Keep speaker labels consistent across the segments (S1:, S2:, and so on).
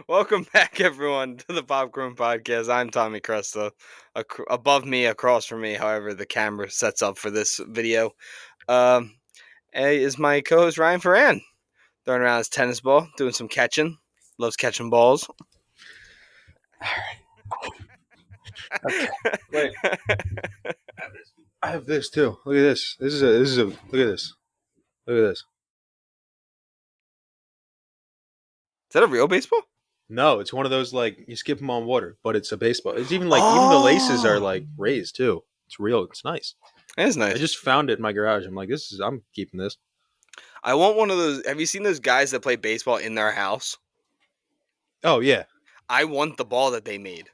S1: Welcome back, everyone, to the Popcorn Podcast. I'm Tommy Cresta. Above me, across from me, however the camera sets up for this video, um, is my co-host Ryan Ferran. Throwing around his tennis ball, doing some catching. Loves catching balls.
S2: Okay. Wait. I have this too. Look at this. This is a look at this. Look at this.
S1: Is that a real baseball?
S2: No, it's one of those like you skip them on water, but it's a baseball. It's even like even the laces are like raised too. It's real. It's nice.
S1: It is nice.
S2: I just found it in my garage. I'm like, I'm keeping this.
S1: I want one of those. Have you seen those guys that play baseball in their house?
S2: Oh yeah.
S1: I want the ball that they made.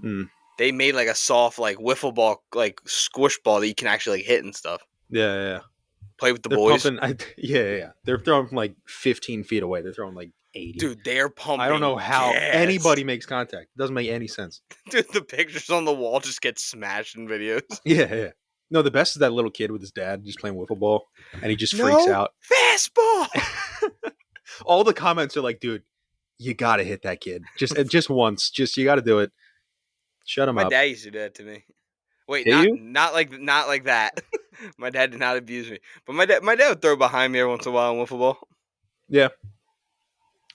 S2: Mm.
S1: They made like a soft, like wiffle ball, like squish ball that you can actually like hit and stuff.
S2: Yeah.
S1: Play with the
S2: They're
S1: boys.
S2: pumping. Yeah. They're throwing from like 15 feet away. They're throwing like 80.
S1: Dude, they're pumping.
S2: I don't know how
S1: gas.
S2: anybody makes contact. It doesn't make any sense.
S1: Dude, the pictures on the wall just get smashed in videos.
S2: Yeah. No, the best is that little kid with his dad just playing wiffle ball, and he just freaks out.
S1: Fastball.
S2: All the comments are like, "Dude, you gotta hit that kid just once. Just you gotta do it. Shut him
S1: My
S2: up."
S1: dad used to do that to me. Wait,
S2: Did
S1: not like that. My dad did not abuse me, but my dad would throw behind me every once in a while in wiffle ball.
S2: Yeah,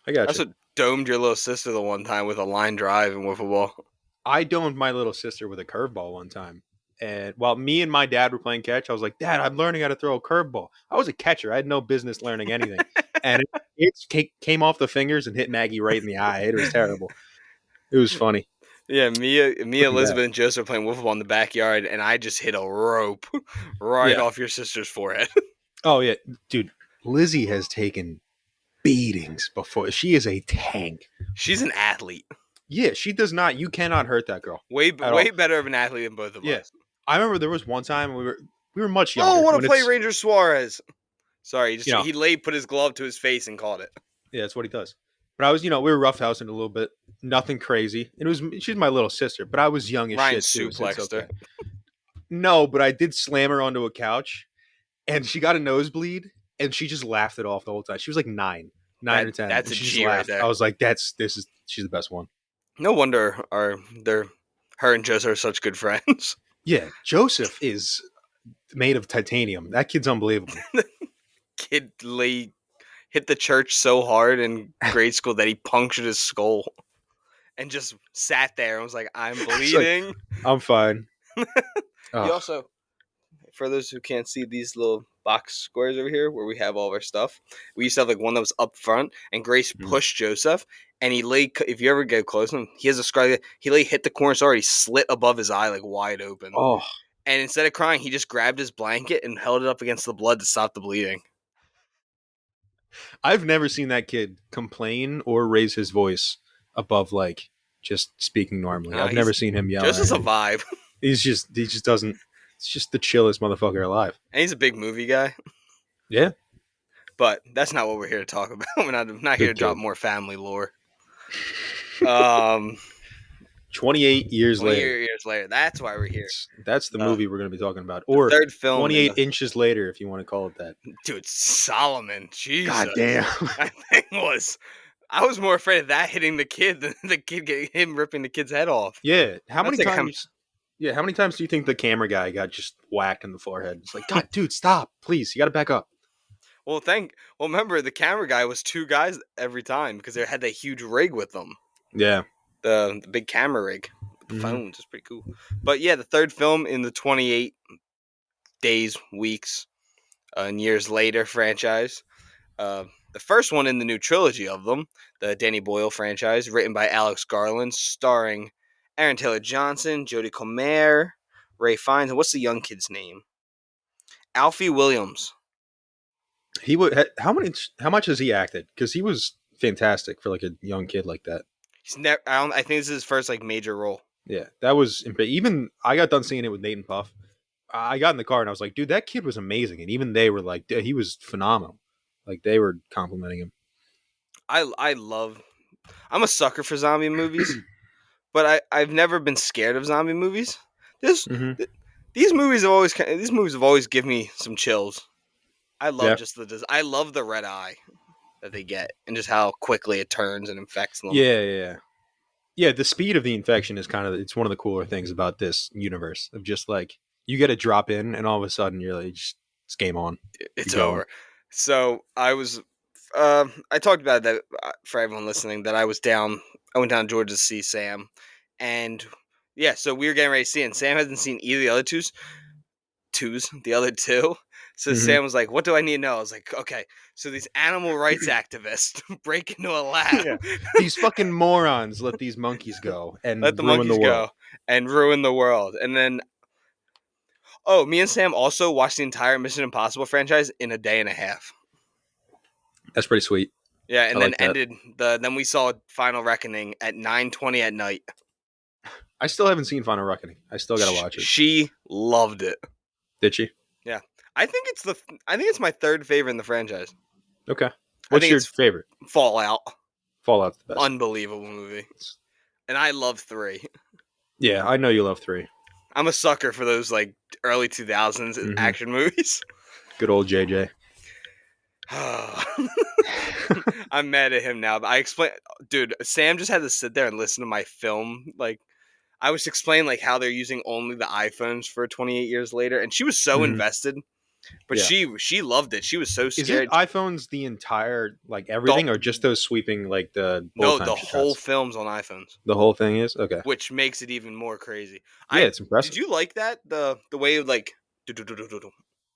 S2: I got
S1: I
S2: you.
S1: also domed your little sister the one time with a line drive in wiffle ball.
S2: I domed my little sister with a curveball one time. And while me and my dad were playing catch, I was like, "Dad, I'm learning how to throw a curveball." I was a catcher. I had no business learning anything. And it came off the fingers and hit Maggie right in the eye. It was terrible. It was funny.
S1: Yeah, Elizabeth, and Joseph were playing wiffle ball in the backyard, and I just hit a rope right off your sister's forehead.
S2: Oh, yeah. Dude, Lizzie has taken beatings before. She is a tank.
S1: She's an athlete.
S2: Yeah, she does not. You cannot hurt that girl.
S1: Way better of an athlete than both of us.
S2: I remember there was one time we were much younger.
S1: Oh, I want to play Ranger Suarez. Sorry, he put his glove to his face and called it.
S2: Yeah, that's what he does. But I was, we were roughhousing a little bit. Nothing crazy. She's my little sister, but I was young as
S1: Ryan
S2: shit too.
S1: Suplexed her.
S2: No, but I did slam her onto a couch, and she got a nosebleed, and she just laughed it off the whole time. She was like 9 or 10.
S1: That's a G right there.
S2: I was like, she's the best one.
S1: No wonder her and Joseph are such good friends.
S2: Yeah, Joseph is made of titanium. That kid's unbelievable.
S1: Kid hit the church so hard in grade school that he punctured his skull and just sat there and was like, "I'm bleeding."
S2: Like, I'm fine.
S1: You also, for those who can't see these little box squares over here where we have all of our stuff, we used to have like one that was up front, and Grace pushed Joseph, and if you ever get close to him, he has a scar. He hit the corner, so he slit above his eye like wide open.
S2: Oh.
S1: And instead of crying, he just grabbed his blanket and held it up against the blood to stop the bleeding.
S2: I've never seen that kid complain or raise his voice above like just speaking normally. I've never seen him yell.
S1: Just a vibe.
S2: He just doesn't. It's just the chillest motherfucker alive.
S1: And he's a big movie guy.
S2: Yeah.
S1: But that's not what we're here to talk about. We're not here to drop more family lore.
S2: 28 years later.
S1: 28 years later. That's why we're here.
S2: That's the movie we're going to be talking about. Or
S1: third film
S2: 28 inches later, if you want to call it that.
S1: Dude, Solomon. Jesus.
S2: God damn.
S1: That thing was... I was more afraid of that hitting the kid than the kid him ripping the kid's head off.
S2: Yeah. How many times do you think the camera guy got just whacked in the forehead? It's like, God, dude, stop. Please. You got to back up.
S1: Well, remember, the camera guy was 2 guys every time because they had that huge rig with them.
S2: Yeah.
S1: The big camera rig. The phones is pretty cool. But yeah, the third film in the 28 days, weeks, and years later franchise. The first one in the new trilogy of them, the Danny Boyle franchise, written by Alex Garland, starring Aaron Taylor Johnson, Jodie Comer, Ray Fiennes, and what's the young kid's name? Alfie Williams.
S2: He would. How much has he acted? Because he was fantastic for like a young kid like that.
S1: He's never. I think this is his first like major role.
S2: Yeah, that was even. I got done seeing it with Nate and Puff. I got in the car and I was like, dude, that kid was amazing, and even they were like, he was phenomenal. Like they were complimenting him.
S1: I'm a sucker for zombie movies, but I've never been scared of zombie movies. These movies have always given me some chills. I love I love the red eye. that they get, and just how quickly it turns and infects them.
S2: Yeah. The speed of the infection is it's one of the cooler things about this universe of just like you get a drop in, and all of a sudden you're like, it's game on.
S1: It's
S2: You're going.
S1: over. So I talked about that for everyone listening that I went down to Georgia to see Sam, and yeah, so we were getting ready to see it, and Sam hasn't seen either of the other the other two. So
S2: Mhm.
S1: Sam was like, "What do I need to know?" I was like, "Okay, so these animal rights activists break into a lab,
S2: Yeah. These fucking morons let these monkeys go
S1: let
S2: and
S1: the
S2: ruin the
S1: monkeys
S2: world.
S1: go, and ruin the world." And then, me and Sam also watched the entire Mission Impossible franchise in a day and a half.
S2: That's pretty sweet.
S1: Yeah,
S2: I
S1: and then
S2: like that.
S1: then we saw Final Reckoning at 9:20 at night.
S2: I still haven't seen Final Reckoning. I still got to watch it.
S1: She loved it.
S2: Did she?
S1: Yeah, I think it's my third favorite in the franchise.
S2: Okay.
S1: I
S2: What's
S1: think
S2: your
S1: it's
S2: favorite?
S1: Fallout.
S2: Fallout's the best.
S1: Unbelievable movie, and I love 3.
S2: Yeah, I know you love 3.
S1: I'm a sucker for those like early 2000s
S2: Mhm.
S1: action movies.
S2: Good old JJ.
S1: I'm mad at him now, but I explained, dude. Sam just had to sit there and listen to my film. Like, I was explaining like how they're using only the iPhones for 28 years later, and she was so
S2: Mhm.
S1: invested. But
S2: Yeah.
S1: she loved it. She was so
S2: Is it
S1: scared.
S2: iPhones the entire like
S1: The,
S2: everything, or just those sweeping like the bullet
S1: no,
S2: time
S1: the whole
S2: shots?
S1: film's on iPhones,
S2: The whole thing is okay.
S1: which makes it even more crazy.
S2: Yeah,
S1: I
S2: it's
S1: Did
S2: impressive.
S1: you like that the way of like do-do-do-do-do-do?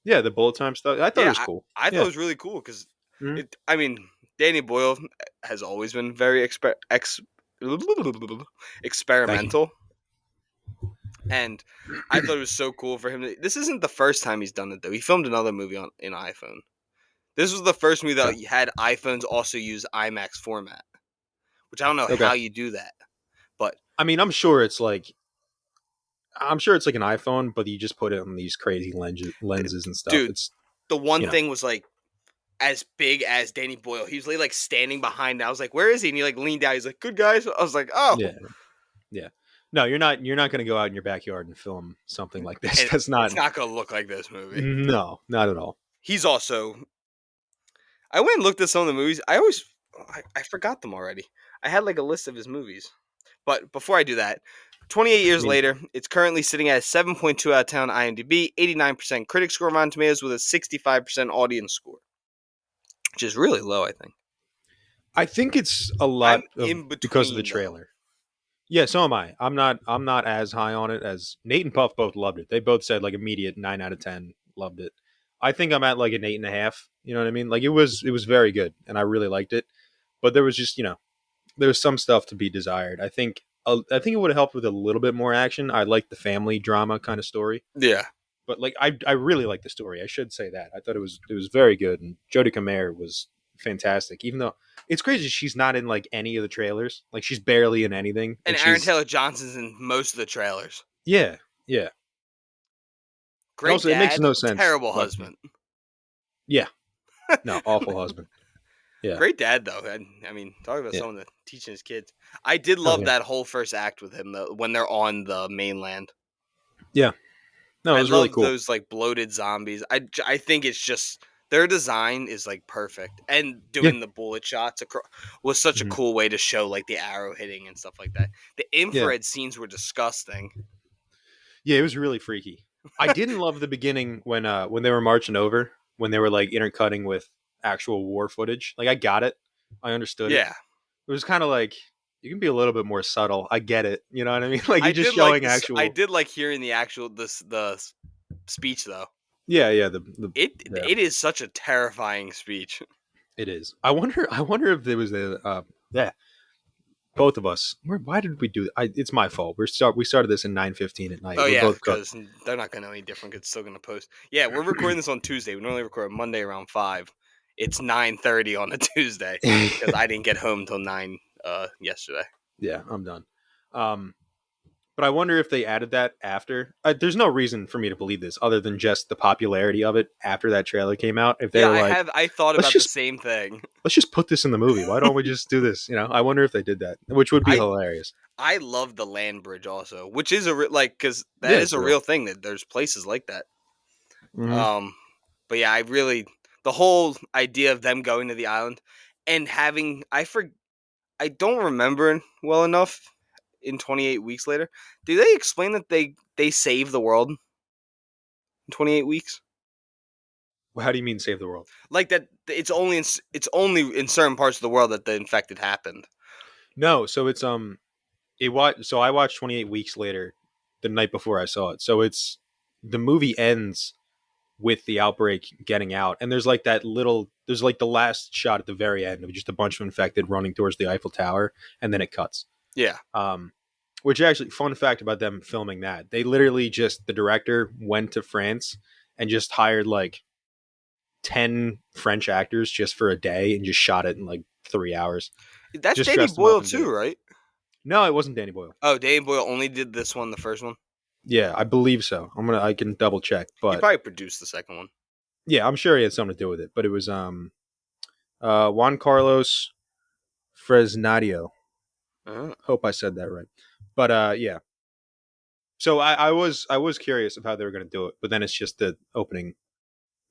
S2: Yeah, the bullet time stuff. I thought it
S1: Yeah,
S2: was cool.
S1: I thought it
S2: Yeah.
S1: was really cool because
S2: Mhm.
S1: it. I mean, Danny Boyle has always been very
S2: Thank you.
S1: experimental, and I thought it was so cool for him. This isn't the first time he's done it though. He filmed another movie on in iPhone. This was the first movie that
S2: Okay.
S1: had iPhones also use IMAX format, which I don't know
S2: Okay.
S1: how you do that, but
S2: I mean, I'm sure it's like an iPhone, but you just put it on these crazy lenses and stuff.
S1: dude,
S2: It's
S1: the one
S2: you know,
S1: thing was like as big as Danny Boyle. He was like standing behind. I was like, "Where is he?" And he like leaned down. He's like, "Good guys." I was like, "Oh."
S2: yeah, yeah. No, you're not going to go out in your backyard and film something like this.
S1: And
S2: That's not.
S1: it's not gonna look like this movie.
S2: No, not at all.
S1: He's also. I went and looked at some of the movies. I forgot them already. I had like a list of his movies, but before I do that, 28
S2: I
S1: years
S2: mean,
S1: later, it's currently sitting at a 7.2 out of 10 on IMDb, 89% critic score on Rotten Tomatoes with a 65% audience score, which is really low. I think
S2: I think it's a
S1: I'm
S2: lot of
S1: in
S2: because of the
S1: between though.
S2: trailer. Yeah, so am I. I'm not as high on it as Nate and Puff both loved it. They both said like immediate 9 out of 10, loved it. I think I'm at like an 8.5. You know what I mean? Like it was very good and I really liked it. But there was just, there was some stuff to be desired. I think it would have helped with a little bit more action. I like the family drama kind of story.
S1: Yeah,
S2: But like I really like the story. I should say that. I thought it was very good, and Jodie Comer was fantastic. Even though it's crazy she's not in like any of the trailers. Like she's barely in anything,
S1: and
S2: and
S1: Aaron
S2: she's
S1: Taylor Johnson's in most of the trailers.
S2: yeah, yeah.
S1: Great
S2: Also, it makes
S1: dad,
S2: no sense
S1: terrible
S2: watching it.
S1: husband.
S2: Yeah, no, awful husband. Yeah,
S1: Great dad though. I mean, talk about
S2: yeah.
S1: someone that teaching his kids. I did
S2: Oh
S1: love
S2: yeah,
S1: that whole first act with him though, when they're on the mainland.
S2: yeah. No, it
S1: I
S2: was really
S1: love
S2: cool.
S1: those like bloated zombies. I think it's just their design is like perfect, and
S2: Yeah,
S1: doing the bullet shots was such a
S2: mhm.
S1: cool way to show like the arrow hitting and stuff like that. The
S2: Yeah,
S1: infrared scenes were disgusting.
S2: yeah. It was really freaky. I didn't love the beginning when they were marching over, when they were like intercutting with actual war footage. Like I got it, I understood it.
S1: Yeah,
S2: It was kind of like you can be a little bit more subtle. I get it. You know what I mean? Like
S1: I
S2: you're just
S1: did like
S2: showing
S1: this. I
S2: actual.
S1: did like hearing the actual the speech though.
S2: Yeah, yeah. The
S1: It is such a terrifying speech.
S2: it is. I wonder. I wonder if there was a. Yeah, both of us. Why did we do? It's my fault. We started this at 9:15 at night.
S1: Oh
S2: We're
S1: yeah,
S2: both cooked.
S1: because they're not gonna know any different. 'Cause it's still gonna post. Yeah, we're recording this on Tuesday. We normally record Monday around 5. It's 9:30 on a Tuesday because I didn't get home till 9 yesterday.
S2: Yeah, I'm done. Um, but I wonder if they added that after. There's no reason for me to believe this other than just the popularity of it after that trailer came out. If they
S1: Yeah,
S2: were like,
S1: I thought
S2: let's
S1: about the
S2: just
S1: same thing.
S2: let's just put this in the movie. Why don't we just do this? I wonder if they did that, which would be
S1: I
S2: hilarious.
S1: I love the land bridge also, which is like because that
S2: Yeah,
S1: is
S2: it's
S1: a
S2: real.
S1: real thing that there's places like that.
S2: Hmm.
S1: Um, but yeah, I really the whole idea of them going to the island. and having I don't remember well enough in 28 weeks later. Do they explain that they save the world in 28 weeks?
S2: Well, how do you mean save the world?
S1: Like that it's only in certain parts of the world that the infected happened.
S2: No, so it's so I watched 28 weeks later the night before I saw it. So it's the movie ends with the outbreak getting out, and there's like the last shot at the very end of just a bunch of infected running towards the Eiffel Tower, and then it cuts.
S1: Yeah.
S2: Um which actually, fun fact about them filming that, they literally just, the director went to France and just hired like 10 French actors just for a day and just shot it in like 3 hours.
S1: That's
S2: Just
S1: Danny
S2: dressed them up
S1: Boyle
S2: and did
S1: too,
S2: it.
S1: right?
S2: No, it wasn't Danny Boyle.
S1: Oh, Danny Boyle only did this one, the first one.
S2: Yeah, I believe so. I can double check,
S1: He
S2: but
S1: probably produced the second one.
S2: yeah, I'm sure he had something to do with it. But it was Juan Carlos Fresnadillo.
S1: Oh.
S2: Hope I said that right. But yeah. So I was curious of how they were going to do it, but then it's just the opening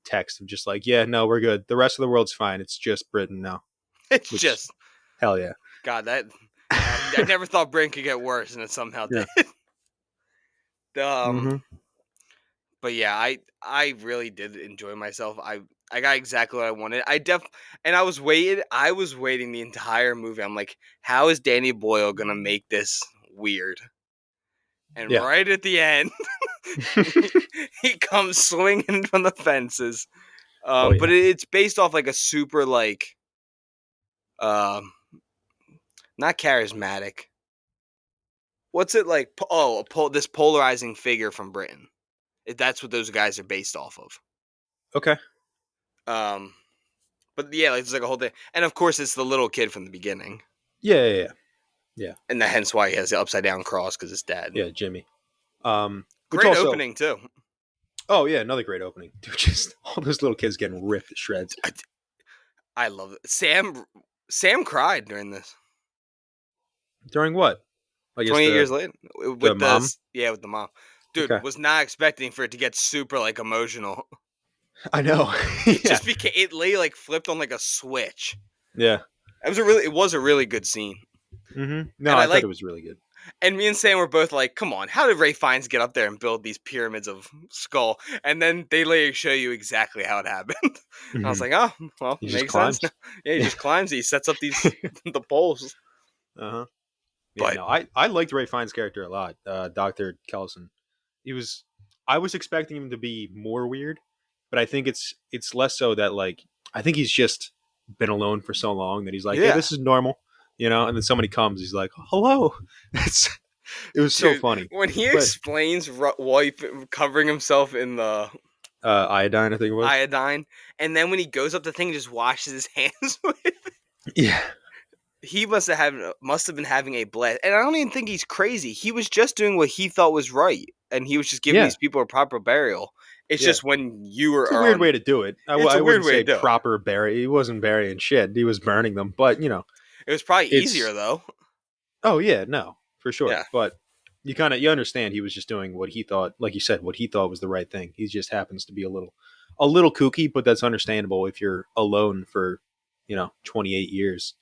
S2: text of just like, yeah, no, we're good. The rest of the world's fine. It's just Britain now.
S1: It's
S2: Which,
S1: just
S2: hell yeah.
S1: God that I never thought Britain could get worse, and it somehow
S2: Yeah.
S1: did. um,
S2: Mm-hmm.
S1: but yeah, I really did enjoy myself. I got exactly what I wanted. And I was waiting the entire movie. I'm like, how is Danny Boyle gonna make this weird? And
S2: Yeah.
S1: right at the end, he comes swinging from the fences.
S2: Oh
S1: But
S2: yeah.
S1: it's based off like a super like, um, not charismatic. What's it like? This polarizing figure from Britain. That's what those guys are based off of.
S2: Okay.
S1: Um, but yeah, like, it's like a whole thing, and of course, it's the little kid from the beginning,
S2: Yeah, yeah, yeah. Yeah.
S1: and hence why he has the upside down cross because his dad.
S2: Yeah, Jimmy. Which
S1: Great
S2: also,
S1: opening too.
S2: oh yeah, another great opening. Dude, just all those little kids getting ripped to shreds.
S1: I love it. Sam cried during this.
S2: During what? I guess
S1: 28 years later
S2: the
S1: with
S2: mom.
S1: with the mom. Dude,
S2: Okay.
S1: was not expecting for it to get super like emotional.
S2: I know.
S1: It
S2: Yeah.
S1: just became like flipped on like a switch.
S2: Yeah.
S1: It was a really good scene.
S2: Mm-hmm. No,
S1: And I
S2: I thought it
S1: like
S2: was really good.
S1: and me and Sam were both like, come on, how did Ray Fiennes get up there and build these pyramids of skull? And then they later show you exactly how it happened. I was
S2: Mm-hmm.
S1: like, oh, well,
S2: He just
S1: makes sense.
S2: climbs.
S1: Yeah, he
S2: Yeah.
S1: just climbs, he sets up these the poles.
S2: Uh-huh. Yeah,
S1: But
S2: no, I liked Ray Fiennes' character a lot. Dr. Kellison. He was I was expecting him to be more weird, but I think it's less so that, like, I think he's just been alone for so long that he's like, hey,
S1: yeah,
S2: this is normal, and then somebody comes, he's like, hello. It's it was so
S1: dude,
S2: funny.
S1: when he
S2: But
S1: explains covering himself in the
S2: iodine, I think it was.
S1: iodine, and then when he goes up the thing and just washes his hands with it,
S2: Yeah.
S1: he must have been having a blast. And I don't even think he's crazy. He was just doing what he thought was right, and he was just giving
S2: Yeah.
S1: these people a proper burial. It's
S2: Yeah.
S1: just when you
S2: It's a
S1: are
S2: weird
S1: on,
S2: way to do it.
S1: it's a
S2: I
S1: weird
S2: wouldn't
S1: way to
S2: say
S1: do it.
S2: proper bury. He wasn't burying shit. He was burning them. But
S1: It was probably easier
S2: it's
S1: though.
S2: oh yeah, no, for sure.
S1: Yeah,
S2: But you understand he was just doing what he thought, like you said, what he thought was the right thing. He just happens to be a little kooky, but that's understandable if you're alone for 28 years.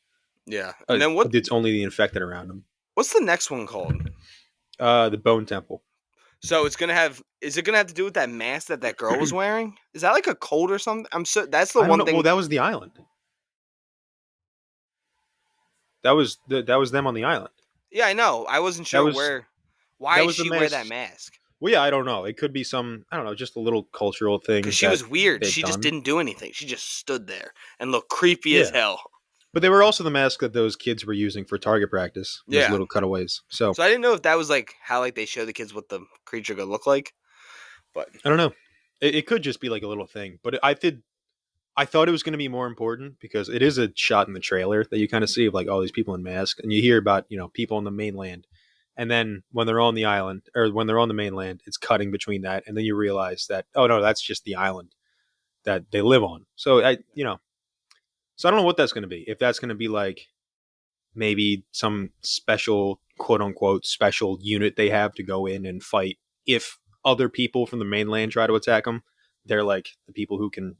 S1: yeah. And then
S2: It's only the infected around him.
S1: what's the next one called?
S2: The Bone Temple.
S1: So it's gonna have. Is it gonna have to do with that mask that girl was wearing? Is that like a cold or something? That's the
S2: I don't
S1: one
S2: know. Well,
S1: thing.
S2: that was the island. That was them on the island.
S1: Yeah, I know. I wasn't
S2: That
S1: sure
S2: was
S1: where. Why
S2: that
S1: did
S2: was the
S1: she wear that
S2: mask.
S1: mask?
S2: Well, yeah, I don't know. It could be some, I don't know, just a little cultural
S1: Because
S2: thing
S1: she
S2: that
S1: was weird.
S2: they've
S1: She just
S2: done.
S1: didn't do anything. She just stood there and looked creepy as
S2: Yeah.
S1: hell.
S2: But they were also the masks that those kids were using for target practice. Those
S1: Yeah.
S2: little cutaways. So
S1: So I didn't know if that was like how like they show the kids what the creature could look like. But
S2: I don't know. It could just be like a little thing. But I thought it was going to be more important because it is a shot in the trailer that you kind of see of like all these people in masks, and you hear about people on the mainland, and then when they're on the island or when they're on the mainland, it's cutting between that, and then you realize that, oh no, that's just the island that they live on. So so I don't know what that's going to be. If that's going to be like maybe some special, quote unquote, special unit they have to go in and fight if other people from the mainland try to attack them. They're like the people who can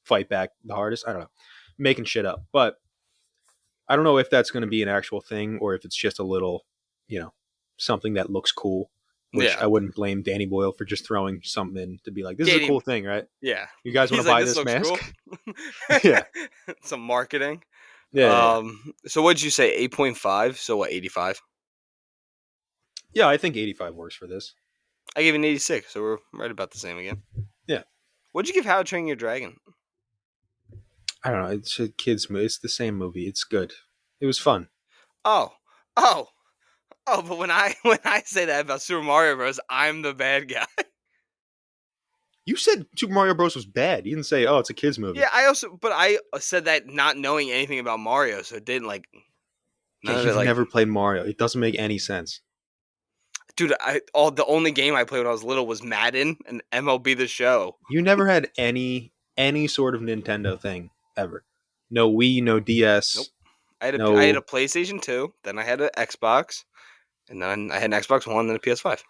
S2: fight back the hardest. I don't know, making shit up, but I don't know if that's going to be an actual thing or if it's just a little, something that looks cool. Which
S1: Yeah,
S2: I wouldn't blame Danny Boyle for just throwing something in to be like, this is a
S1: Danny.
S2: cool thing, right?
S1: Yeah,
S2: You guys want
S1: he's
S2: to
S1: like,
S2: buy
S1: this
S2: this
S1: looks cool.
S2: mask? Yeah.
S1: Some marketing.
S2: Yeah.
S1: So what did you say? 8.5. So what? 85.
S2: Yeah, I think 85 works for this.
S1: I gave it an 86. So we're right about the same again.
S2: Yeah.
S1: What'd you give How to Train Your Dragon?
S2: I don't know. It's a kid's movie. It's the same movie. It's good. It was fun.
S1: Oh, oh, oh! But when I say that about Super Mario Bros., I'm the bad guy.
S2: You said Super Mario Bros. Was bad. You didn't say, oh, it's a kid's movie.
S1: Yeah, but I said that not knowing anything about Mario, so it didn't like.
S2: Yeah,
S1: None of
S2: you've
S1: it, like,
S2: never played Mario. It doesn't make any sense.
S1: dude, the only game I played when I was little was Madden and MLB The Show.
S2: You never had any sort of Nintendo thing ever. No Wii, no DS.
S1: Nope. I had a
S2: No.
S1: PlayStation 2, then I had an Xbox, and then I had an Xbox One, then a PS5.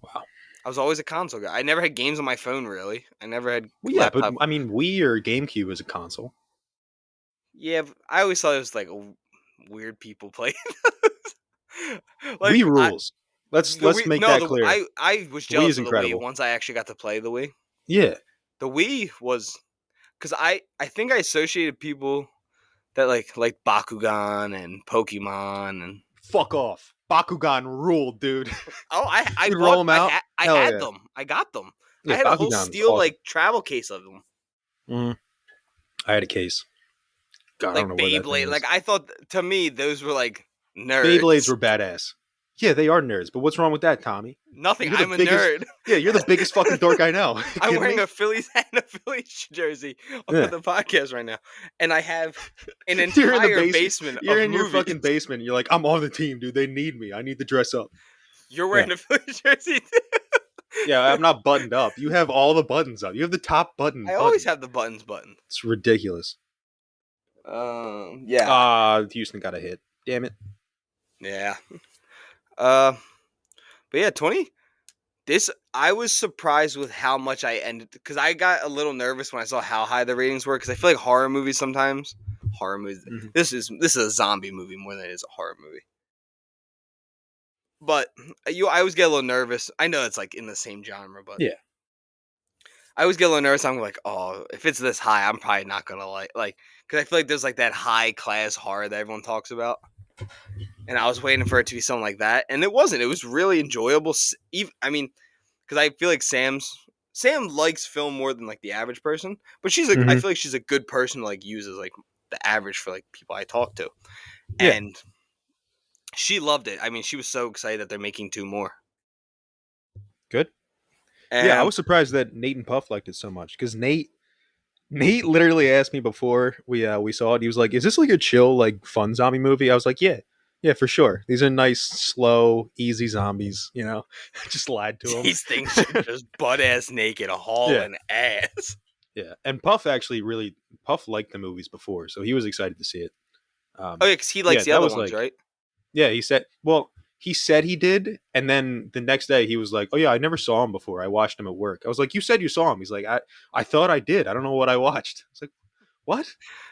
S2: Wow.
S1: I was always a console guy. I never had games on my phone, really. I never had
S2: Well, yeah, but
S1: laptop.
S2: I mean, Wii or GameCube is a console.
S1: Yeah, but I always thought it was like weird people playing. Like
S2: Wii rules. Let's make that clear.
S1: I was
S2: The Wii
S1: jealous
S2: is
S1: of the Wii
S2: incredible.
S1: once I actually got to play the Wii.
S2: Yeah.
S1: The Wii was because I think I associated people that like Bakugan and Pokemon and
S2: Fuck off. Bakugan ruled, dude.
S1: I
S2: You'd roll them out.
S1: I
S2: Hell
S1: had
S2: yeah.
S1: them. I got them. I
S2: Yeah,
S1: had a whole
S2: Bakugan's
S1: steel
S2: awesome.
S1: like travel case of them.
S2: Mm. I had a case. God, I
S1: Like
S2: don't know where that thing
S1: Beyblade.
S2: is.
S1: Like I thought to me those were like nerds.
S2: Beyblades were badass. Yeah, they are nerds. But what's wrong with that, Tommy?
S1: Nothing.
S2: You're the
S1: I'm a
S2: biggest-
S1: nerd.
S2: Yeah, you're the biggest fucking dork I know. You
S1: I'm
S2: kidding
S1: wearing
S2: me?
S1: a Phillies hat and a Phillies jersey on
S2: Yeah.
S1: the podcast right now, and I have an
S2: You're in the
S1: entire
S2: basement.
S1: basement.
S2: You're
S1: of
S2: in your
S1: movies.
S2: fucking basement. You're like, I'm on the team, dude. They need me. I need to dress up.
S1: You're wearing a Phillies jersey too.
S2: Yeah, I'm not buttoned up. You have all the buttons up. You have the top button.
S1: I always have the buttons buttoned.
S2: It's ridiculous.
S1: Yeah.
S2: Houston got a hit. Damn it.
S1: Yeah. But yeah, 20. I was surprised with how much I ended because I got a little nervous when I saw how high the ratings were because I feel like horror movies sometimes. Horror movies.
S2: Mm-hmm.
S1: This is a zombie movie more than it is a horror movie. But I always get a little nervous. I know it's like in the same genre, but
S2: yeah,
S1: I always get a little nervous. I'm like, oh, if it's this high, I'm probably not gonna like because I feel like there's like that high class horror that everyone talks about, and I was waiting for it to be something like that, and it wasn't. It was really enjoyable. I mean, because I feel like Sam likes film more than like the average person, but I feel like she's a good person to like use as like the average for like people I talk to, and she loved it. I mean, she was so excited that they're making 2 more.
S2: Good.
S1: And
S2: yeah, I was surprised that Nate and Puff liked it so much because Nate literally asked me before we saw it. He was like, "Is this like a chill, like fun zombie movie?" I was like, "Yeah, for sure. These are nice, slow, easy zombies." I just lied to him.
S1: These things should just butt ass naked, hauling ass.
S2: Yeah, and Puff liked the movies before, so he was excited to see it.
S1: Oh yeah, because he likes the other ones, right?
S2: Yeah, he said he did, and then the next day he was like, "Oh yeah, I never saw him before. I watched him at work." I was like, "You said you saw him." He's like, I thought I did. I don't know what I watched." It's like, "What?"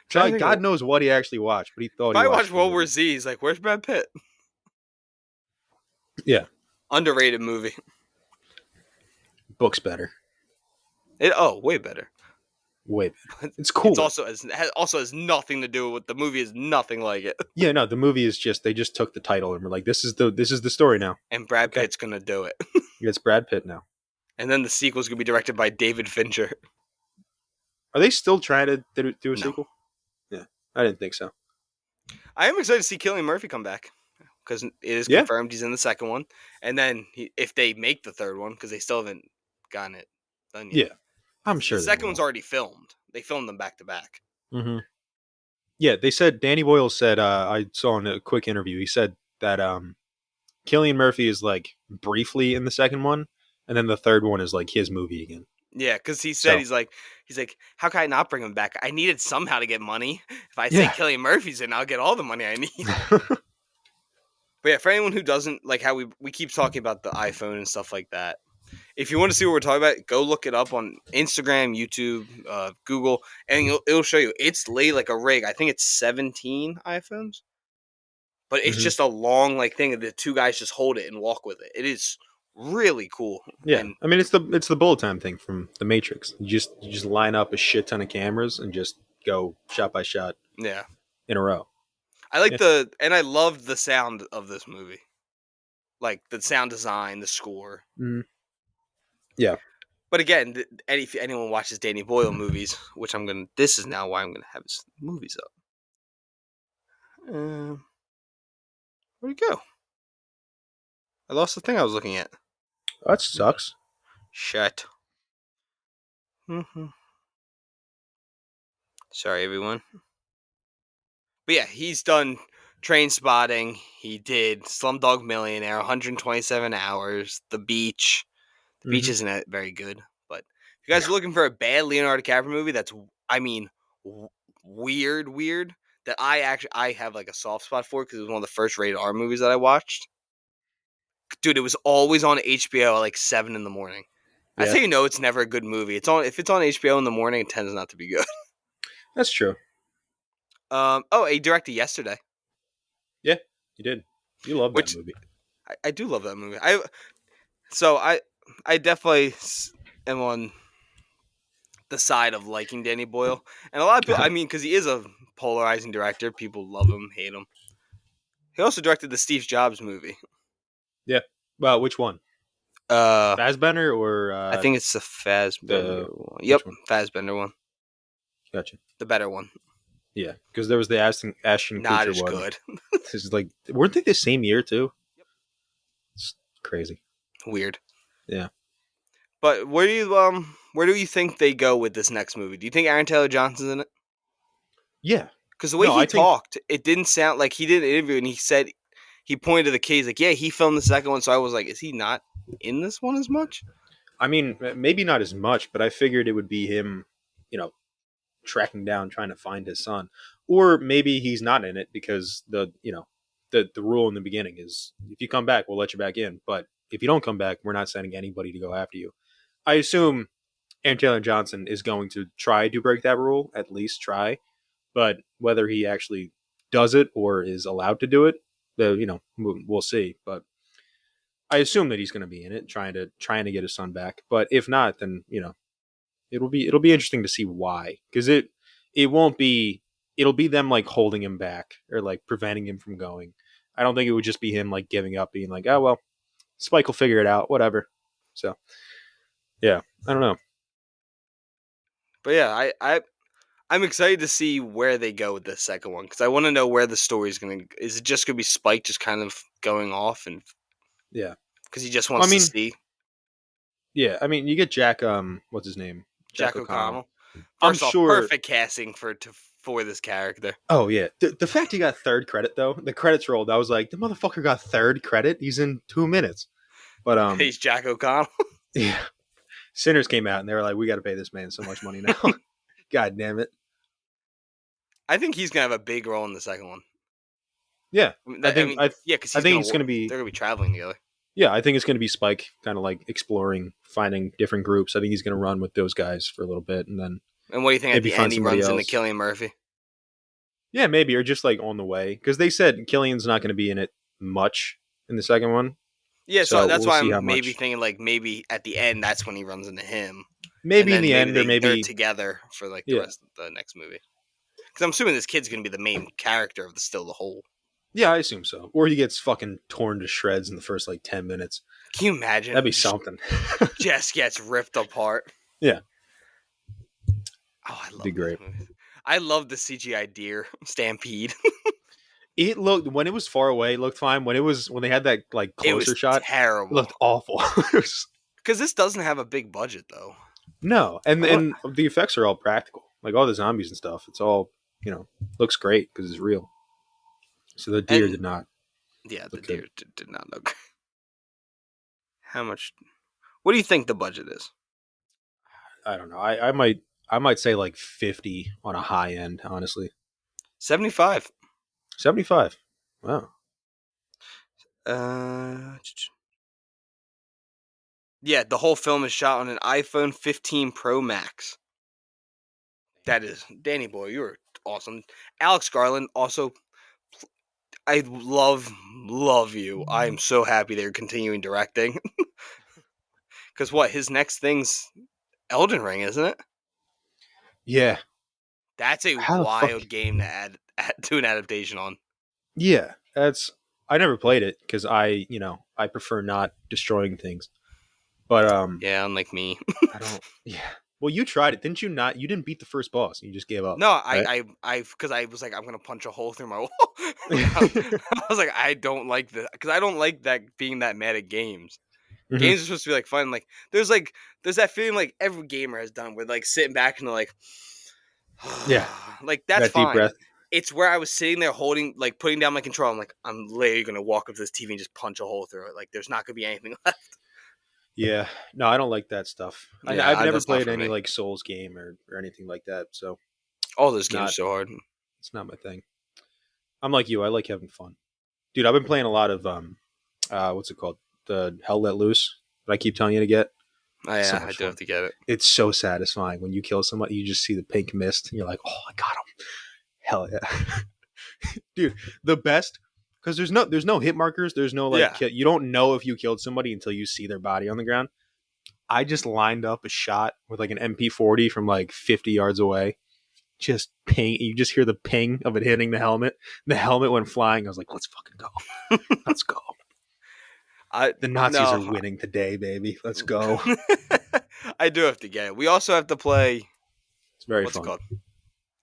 S2: God knows what he actually watched, but he thought
S1: if
S2: he
S1: I
S2: watched
S1: watched World War Z, he's like, "Where's Brad Pitt?"
S2: Yeah,
S1: underrated movie.
S2: Book's better.
S1: Way better.
S2: Way better. It's cool.
S1: It also has nothing to do with the movie. Is nothing like it.
S2: Yeah, no, the movie is just they just took the title and were like, this is the story now.
S1: And Brad Pitt's gonna do it.
S2: It's Brad Pitt now.
S1: And then the sequel's gonna be directed by David Fincher.
S2: Are they still trying to do a sequel? Yeah, I didn't think so.
S1: I am excited to see Cillian Murphy come back because it is confirmed he's in the second one. And then if they make the third one, because they still haven't gotten it done yet.
S2: Yeah, I'm sure
S1: the second one's already filmed. They filmed them back to back.
S2: Mm-hmm. Yeah, they said Danny Boyle said I saw in a quick interview. He said that Cillian Murphy is like briefly in the second one, and then the third one is like his movie again.
S1: Yeah, because he said he's like, how can I not bring him back? I needed somehow to get money. If I say Cillian Murphy's in, I'll get all the money I need. But yeah, for anyone who doesn't like how we keep talking about the iPhone and stuff like that, If you want to see what we're talking about, go look it up on Instagram, YouTube, Google, and it'll show you. It's laid like a rig. I think it's 17 iPhones, but it's
S2: Hmm.
S1: just a long like thing, and the two guys just hold it and walk with it. It is really cool.
S2: Yeah,
S1: And
S2: I mean it's the bullet time thing from the Matrix. You just line up a shit ton of cameras and just go shot by shot
S1: yeah,
S2: in a row.
S1: I like
S2: Yeah.
S1: I loved the sound of this movie, like the sound design, the score.
S2: Mm. Yeah.
S1: But again, if anyone watches Danny Boyle movies, which this is now why I'm gonna have his movies up. Where'd it go? I lost the thing I was looking at.
S2: That sucks.
S1: Shut. Sorry, everyone. But yeah, he's done Train Spotting. He did Slumdog Millionaire, 127 Hours, The Beach. The Beach
S2: Hmm.
S1: isn't very good, but if you guys are looking for a bad Leonardo DiCaprio movie, that's I mean, weird. That I have like a soft spot for because it was one of the first rated R movies that I watched. Dude, it was always on HBO at like 7 in the morning. That's
S2: Yeah,
S1: how you know it's never a good movie. It's on if it's on HBO in the morning, it tends not to be good.
S2: that's true.
S1: He directed Yesterday,
S2: Yeah, you did. You love that
S1: which
S2: movie.
S1: I do love that movie. So I definitely am on the side of liking Danny Boyle, and a lot of people. I mean, because he is a polarizing director, people love him, hate him. He also directed the Steve Jobs movie.
S2: Yeah. Well, which one?
S1: Uh,
S2: Fassbender or
S1: I think it's the Fassbender
S2: the
S1: one.
S2: which
S1: Yep,
S2: one?
S1: Fassbender one,
S2: Gotcha.
S1: the better one.
S2: Yeah, because there was the Ashton
S1: Not
S2: Kutcher
S1: as
S2: one.
S1: good.
S2: This is like, weren't they the same year too? It's crazy.
S1: Weird.
S2: Yeah.
S1: But where do you think they go with this next movie? Do you think Aaron Taylor Johnson's in it?
S2: Yeah.
S1: Because the way
S2: No,
S1: he
S2: I think.
S1: talked, it didn't sound like he did an interview and he said he pointed to the case like, yeah, he filmed the second one. So I was like, is he not in this one as much?
S2: I mean, maybe not as much, but I figured it would be him, you know, tracking down, trying to find his son, or maybe he's not in it because the rule in the beginning is if you come back, we'll let you back in, but if you don't come back, we're not sending anybody to go after you. I assume Aaron Taylor Johnson is going to try to break that rule, at least try, but whether he actually does it or is allowed to do it, we'll see. But I assume that he's going to be in it, trying to get his son back. But if not, then it'll be interesting to see why, because it won't be it'll be them like holding him back or like preventing him from going. I don't think it would just be him like giving up, being like, oh well, Spike will figure it out, whatever. So yeah, I don't know.
S1: But yeah, I'm excited to see where they go with the second one because I want to know where the story's going to. Is it just going to be Spike just kind of going off and
S2: Yeah,
S1: because he just
S2: well, I
S1: wants to
S2: mean,
S1: see
S2: yeah, I mean, you get Jack. What's his name? Jack
S1: Jack
S2: O'Connell.
S1: O'Connell?
S2: I'm
S1: First off,
S2: sure.
S1: perfect casting for this character.
S2: Oh yeah, the fact he got third credit though, the credits rolled. I was like, the motherfucker got third credit. He's in 2 minutes. But
S1: He's Jack O'Connell.
S2: yeah, Sinners came out and they were like, we got to pay this man so much money now. God damn it.
S1: I think he's gonna have a big role in the second one.
S2: Yeah,
S1: I mean, yeah, because
S2: I
S1: he's
S2: think
S1: gonna
S2: it's gonna
S1: they're
S2: be
S1: gonna be traveling together.
S2: yeah, I think it's gonna be Spike kind of like exploring, finding different groups. I think he's gonna run with those guys for a little bit and then
S1: And what do you think at
S2: maybe
S1: the
S2: find
S1: end he
S2: somebody
S1: runs into
S2: else.
S1: Cillian Murphy?
S2: Yeah, maybe or just like on the way because they said Killian's not gonna be in it much in the second one,
S1: Yeah, so
S2: so
S1: that's
S2: we'll
S1: why
S2: see how
S1: I'm maybe
S2: much.
S1: thinking like maybe at the end that's when he runs into him, and
S2: Maybe in
S1: then
S2: the
S1: maybe
S2: end or
S1: they're
S2: maybe
S1: together for like the
S2: yeah,
S1: rest of the next movie. Because I'm assuming this kid's gonna be the main character of the whole.
S2: yeah, I assume so. Or he gets fucking torn to shreds in the first like 10 minutes.
S1: Can you
S2: That'd be
S1: imagine?
S2: something.
S1: Jess gets ripped apart.
S2: Yeah,
S1: Oh, I
S2: it'd be
S1: love this
S2: great.
S1: movie. I love the CGI deer stampede.
S2: It looked when it was far away, it looked fine. When they had that like
S1: It
S2: closer
S1: was
S2: shot, it
S1: terrible.
S2: looked awful. It was-
S1: Because this doesn't have a big budget though.
S2: no, and
S1: I want,
S2: and the effects are all practical, like all the zombies and stuff. It's all looks great because it's real. So the deer
S1: and
S2: did not
S1: yeah, the
S2: look good.
S1: deer did not look. How much? What do you think the budget is?
S2: I don't know. I might say like 50 on a high end. Honestly,
S1: 75.
S2: 75. Wow.
S1: Uh, Yeah, the whole film is shot on an iPhone 15 Pro Max. That is Danny Boyle. You're awesome. Alex Garland also. I love you. I am so happy they're continuing directing. Because what his next thing's Elden Ring, isn't it?
S2: Yeah.
S1: That's a
S2: How the fuck?
S1: wild game to add to an adaptation on.
S2: Yeah, that's. I never played it because I prefer not destroying things. But
S1: Yeah, unlike me.
S2: I don't. Yeah. Well, you tried it, didn't you? Not. You didn't beat the first boss. You just gave up,
S1: No,
S2: right?
S1: because I was like, I'm gonna punch a hole through my wall. I was like, I don't like this because I don't like that being that mad at games.
S2: Mhm.
S1: Games are supposed to be like fun. There's that feeling like every gamer has done with like sitting back and like,
S2: Yeah,
S1: like that's
S2: that deep
S1: fine.
S2: breath.
S1: It's where I was sitting there holding, like putting down my control. I'm like, I'm literally gonna walk up to this TV and just punch a hole through it. Like, there's not gonna be anything left.
S2: Yeah, no, I don't like that stuff. I've
S1: Yeah,
S2: never
S1: that's not
S2: played
S1: for
S2: any
S1: me.
S2: like Souls game or anything like that, so
S1: All those
S2: it's
S1: games are
S2: not
S1: so hard.
S2: it's not my thing. I'm like you. I like having fun, dude. I've been playing a lot of what's it called? The Hell Let Loose that I keep telling you to get.
S1: Oh
S2: So
S1: yeah, I
S2: much
S1: do have
S2: fun.
S1: to get it.
S2: It's so satisfying when you kill somebody. You just see the pink mist, and you're like, "Oh, I got him! Hell yeah, dude!" The best because there's no hit markers. There's no like
S1: Yeah.
S2: you don't know if you killed somebody until you see their body on the ground. I just lined up a shot with like an MP40 from like 50 yards away. Just ping. You just hear the ping of it hitting the helmet. The helmet went flying. I was like, "Let's fucking go! Let's go!"
S1: I
S2: The Nazis
S1: no.
S2: are winning today, baby. Let's go.
S1: I do have to get it. We also have to play.
S2: It's very
S1: What's it
S2: fun.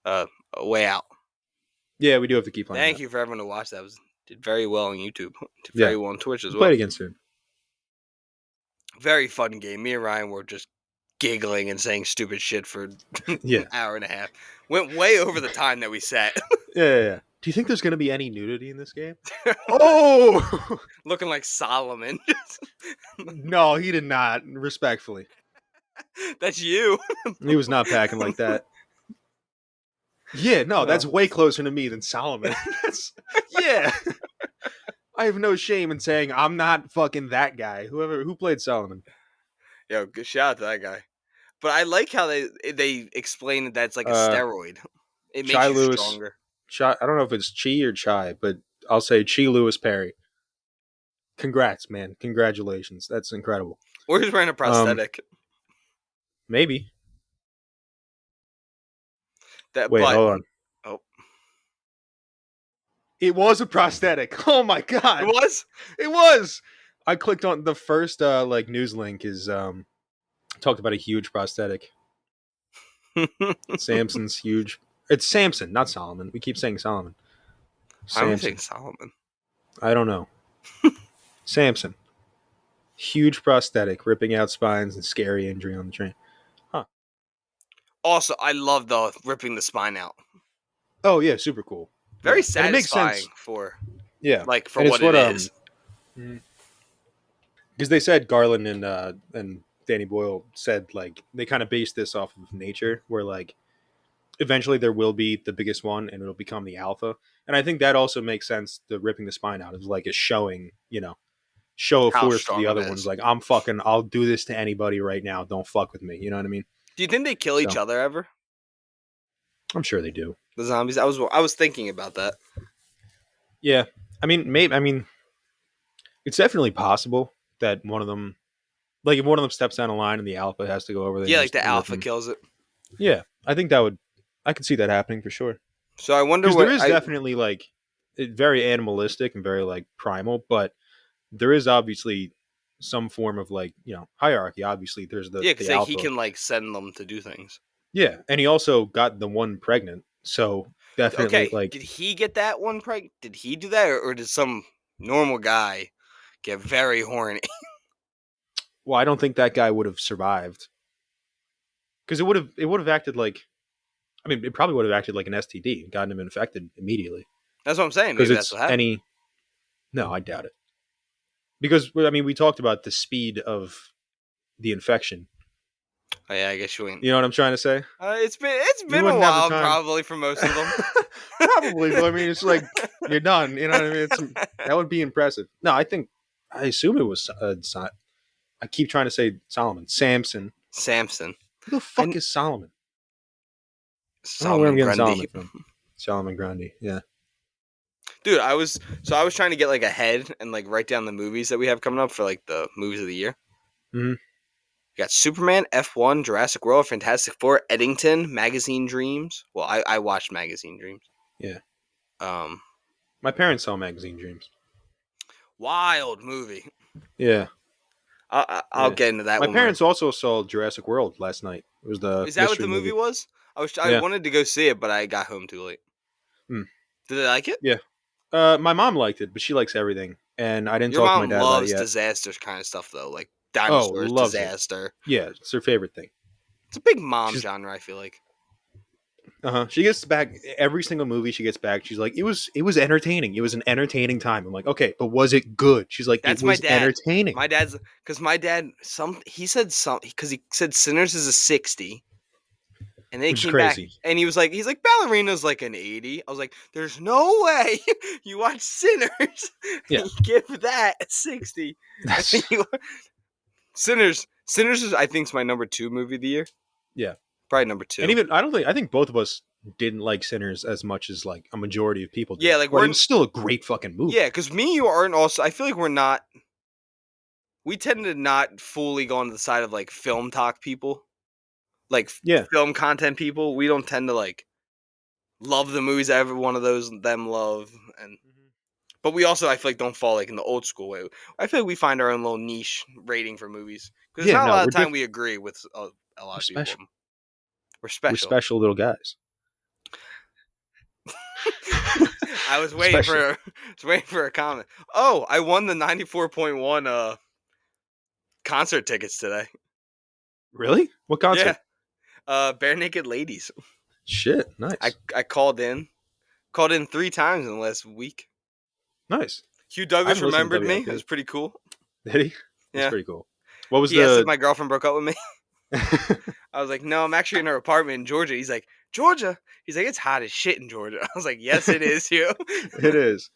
S1: called? A Way Out.
S2: Yeah, we do have to keep playing
S1: Thank
S2: that.
S1: you for everyone who watched that. Did very well on YouTube. Did
S2: Yeah,
S1: very well on Twitch as
S2: we'll play
S1: well.
S2: it again soon.
S1: Very fun game. Me and Ryan were just giggling and saying stupid shit for
S2: Yeah.
S1: an hour and a half. Went way over the time that we set.
S2: Yeah. Do you think there's going to be any nudity in this game? Oh!
S1: Looking like Solomon.
S2: No, he did not. Respectfully.
S1: That's you.
S2: He was not packing like that. Yeah, no, that's way closer to me than Solomon. Yeah. I have no shame in saying I'm not fucking that guy. Who played Solomon?
S1: Yo, good shout out to that guy. But I like how they explain that it's like a
S2: Uh,
S1: steroid. It
S2: Chai
S1: makes you
S2: Lewis.
S1: stronger.
S2: I don't know if it's Chi or Chai, but I'll say Chi Lewis Perry. Congrats, man. Congratulations. That's incredible.
S1: Or he's wearing a
S2: Um,
S1: prosthetic.
S2: maybe.
S1: That,
S2: Wait,
S1: but
S2: hold on.
S1: oh,
S2: It was a prosthetic. Oh my
S1: it
S2: god.
S1: was.
S2: It was. I clicked on the first like news link is talked about a huge prosthetic. Samson's huge. It's Samson, not Solomon. We keep saying Solomon.
S1: Why am I saying
S2: Samson.
S1: Solomon?
S2: I don't know. Samson. Huge prosthetic, ripping out spines and scary injury on the train. Huh.
S1: Also, I love the ripping the spine out.
S2: Oh yeah, super cool.
S1: Very
S2: Yeah. And it makes
S1: satisfying
S2: sense.
S1: for
S2: Yeah.
S1: for
S2: And it's
S1: what it
S2: what
S1: is.
S2: because they said Garland and Danny Boyle said like they kind of based this off of nature, where like eventually there will be the biggest one and it'll become the alpha. And I think that also makes sense. The ripping the spine out is like a showing, show of
S1: How
S2: force to the
S1: strong it
S2: other ones.
S1: is.
S2: Like I'll do this to anybody right now. Don't fuck with me. You know what I mean?
S1: Do you think they kill each
S2: So
S1: other ever?
S2: I'm sure they do.
S1: The zombies. I was thinking about that.
S2: Yeah. I mean, maybe. I mean, it's definitely possible that one of them, like if one of them steps down a line and the alpha has to go over there,
S1: Yeah,
S2: and
S1: like
S2: just
S1: the
S2: rip
S1: alpha
S2: them.
S1: kills it.
S2: Yeah, I think that would. I could see that happening for sure.
S1: So I wonder
S2: Because there
S1: what
S2: is
S1: I.
S2: definitely like very animalistic and very like primal, but there is obviously some form of like hierarchy. Obviously, there's
S1: Yeah, because
S2: the
S1: he
S2: alpha.
S1: can like send them to do things.
S2: Yeah, and he also got the one pregnant, so definitely
S1: Okay,
S2: like
S1: did he get that one pregnant? Did he do that, or did some normal guy get very horny?
S2: well, I don't think that guy would have survived because it would have acted like I mean it probably would have acted like an STD and gotten him infected immediately
S1: That's what I'm saying.
S2: because
S1: Maybe that's
S2: it's
S1: what happened.
S2: any no I doubt it because I mean we talked about the speed of the infection.
S1: Oh, yeah, I guess you ain't.
S2: You know what I'm trying to say?
S1: It's
S2: You
S1: been a
S2: wouldn't have the
S1: while
S2: time.
S1: probably for most of them.
S2: Probably, but I mean, it's like you're done. You know what I mean? That would be impressive. No, I assume it was I keep trying to say Solomon. Samson.
S1: Samson.
S2: Who the fuck
S1: And
S2: is Solomon? I don't know where I'm
S1: Solomon
S2: getting
S1: Grundy.
S2: Solomon from. Solomon Grundy. Yeah.
S1: Dude, I was trying to get like ahead and like write down the movies that we have coming up for like the movies of the year.
S2: Hmm.
S1: We got Superman, F1, Jurassic World, Fantastic Four, Eddington, Magazine Dreams. Well, I watched Magazine Dreams.
S2: Yeah.
S1: Um,
S2: My parents saw Magazine Dreams.
S1: Wild movie.
S2: Yeah.
S1: I'll
S2: Yeah.
S1: get into that
S2: My
S1: when we're.
S2: parents also saw Jurassic World last night. It was the
S1: Is that what
S2: mystery
S1: the movie
S2: movie.
S1: was? I
S2: Yeah.
S1: wanted to go see it, but I got home too late.
S2: Hmm.
S1: Did they like it?
S2: Yeah. My mom liked it, but she likes everything, and I didn't
S1: Your
S2: talk to my
S1: mom
S2: dad about it
S1: loves
S2: yet.
S1: disasters kind of stuff though, like
S2: Oh,
S1: dinosaurs,
S2: loves it.
S1: disaster.
S2: Yeah, it's her favorite thing.
S1: It's a big mom
S2: She's
S1: genre, I feel like.
S2: She gets back every single movie she gets back. She's like, it was entertaining. It was an entertaining time. I'm like, okay, but was it good? She's like, it
S1: That's my
S2: was
S1: dad.
S2: entertaining.
S1: My dad's because my dad he said some because he said Sinners is a 60, and then he
S2: Which is
S1: came back
S2: crazy.
S1: and he's like Ballerina's like an 80. I was like, there's no way you watch Sinners
S2: Yeah.
S1: and you give that a 60.
S2: That's
S1: Sinners is I think is my number 2 movie of the year.
S2: yeah.
S1: Probably number
S2: And
S1: 2.
S2: even I think both of us didn't like Sinners as much as like a majority of people did.
S1: Yeah, like
S2: But it was still a great fucking movie.
S1: yeah, because me and you aren't also. I feel like we're not. We tend to not fully go on the side of like film talk people, like
S2: Yeah.
S1: film content people. We don't tend to like love the movies that every one of those them love, and but we also I feel like don't fall like in the old school way. I feel like we find our own little niche rating for movies because it's
S2: Yeah,
S1: not a
S2: no,
S1: lot of
S2: we're
S1: time
S2: different.
S1: we agree with a lot
S2: We're
S1: of people.
S2: special.
S1: We're
S2: We're
S1: special.
S2: special little guys.
S1: I was waiting
S2: Special.
S1: for a comment. Oh, I won the 94.1 concert tickets today.
S2: Really? What concert?
S1: Yeah, Bare Naked Ladies.
S2: Shit. Nice.
S1: I called in 3 times in the last week.
S2: Nice.
S1: Hugh
S2: I
S1: Douglas
S2: haven't listened to
S1: remembered me. It
S2: WIP.
S1: was pretty cool.
S2: Did he? That's
S1: Yeah.
S2: pretty cool. What was
S1: He asked if
S2: the
S1: my girlfriend broke up with me. I was like, no, I'm actually in her apartment in Georgia. He's like, Georgia? He's like, it's hot as shit in Georgia. I was like, yes, it is, Hugh.
S2: It is.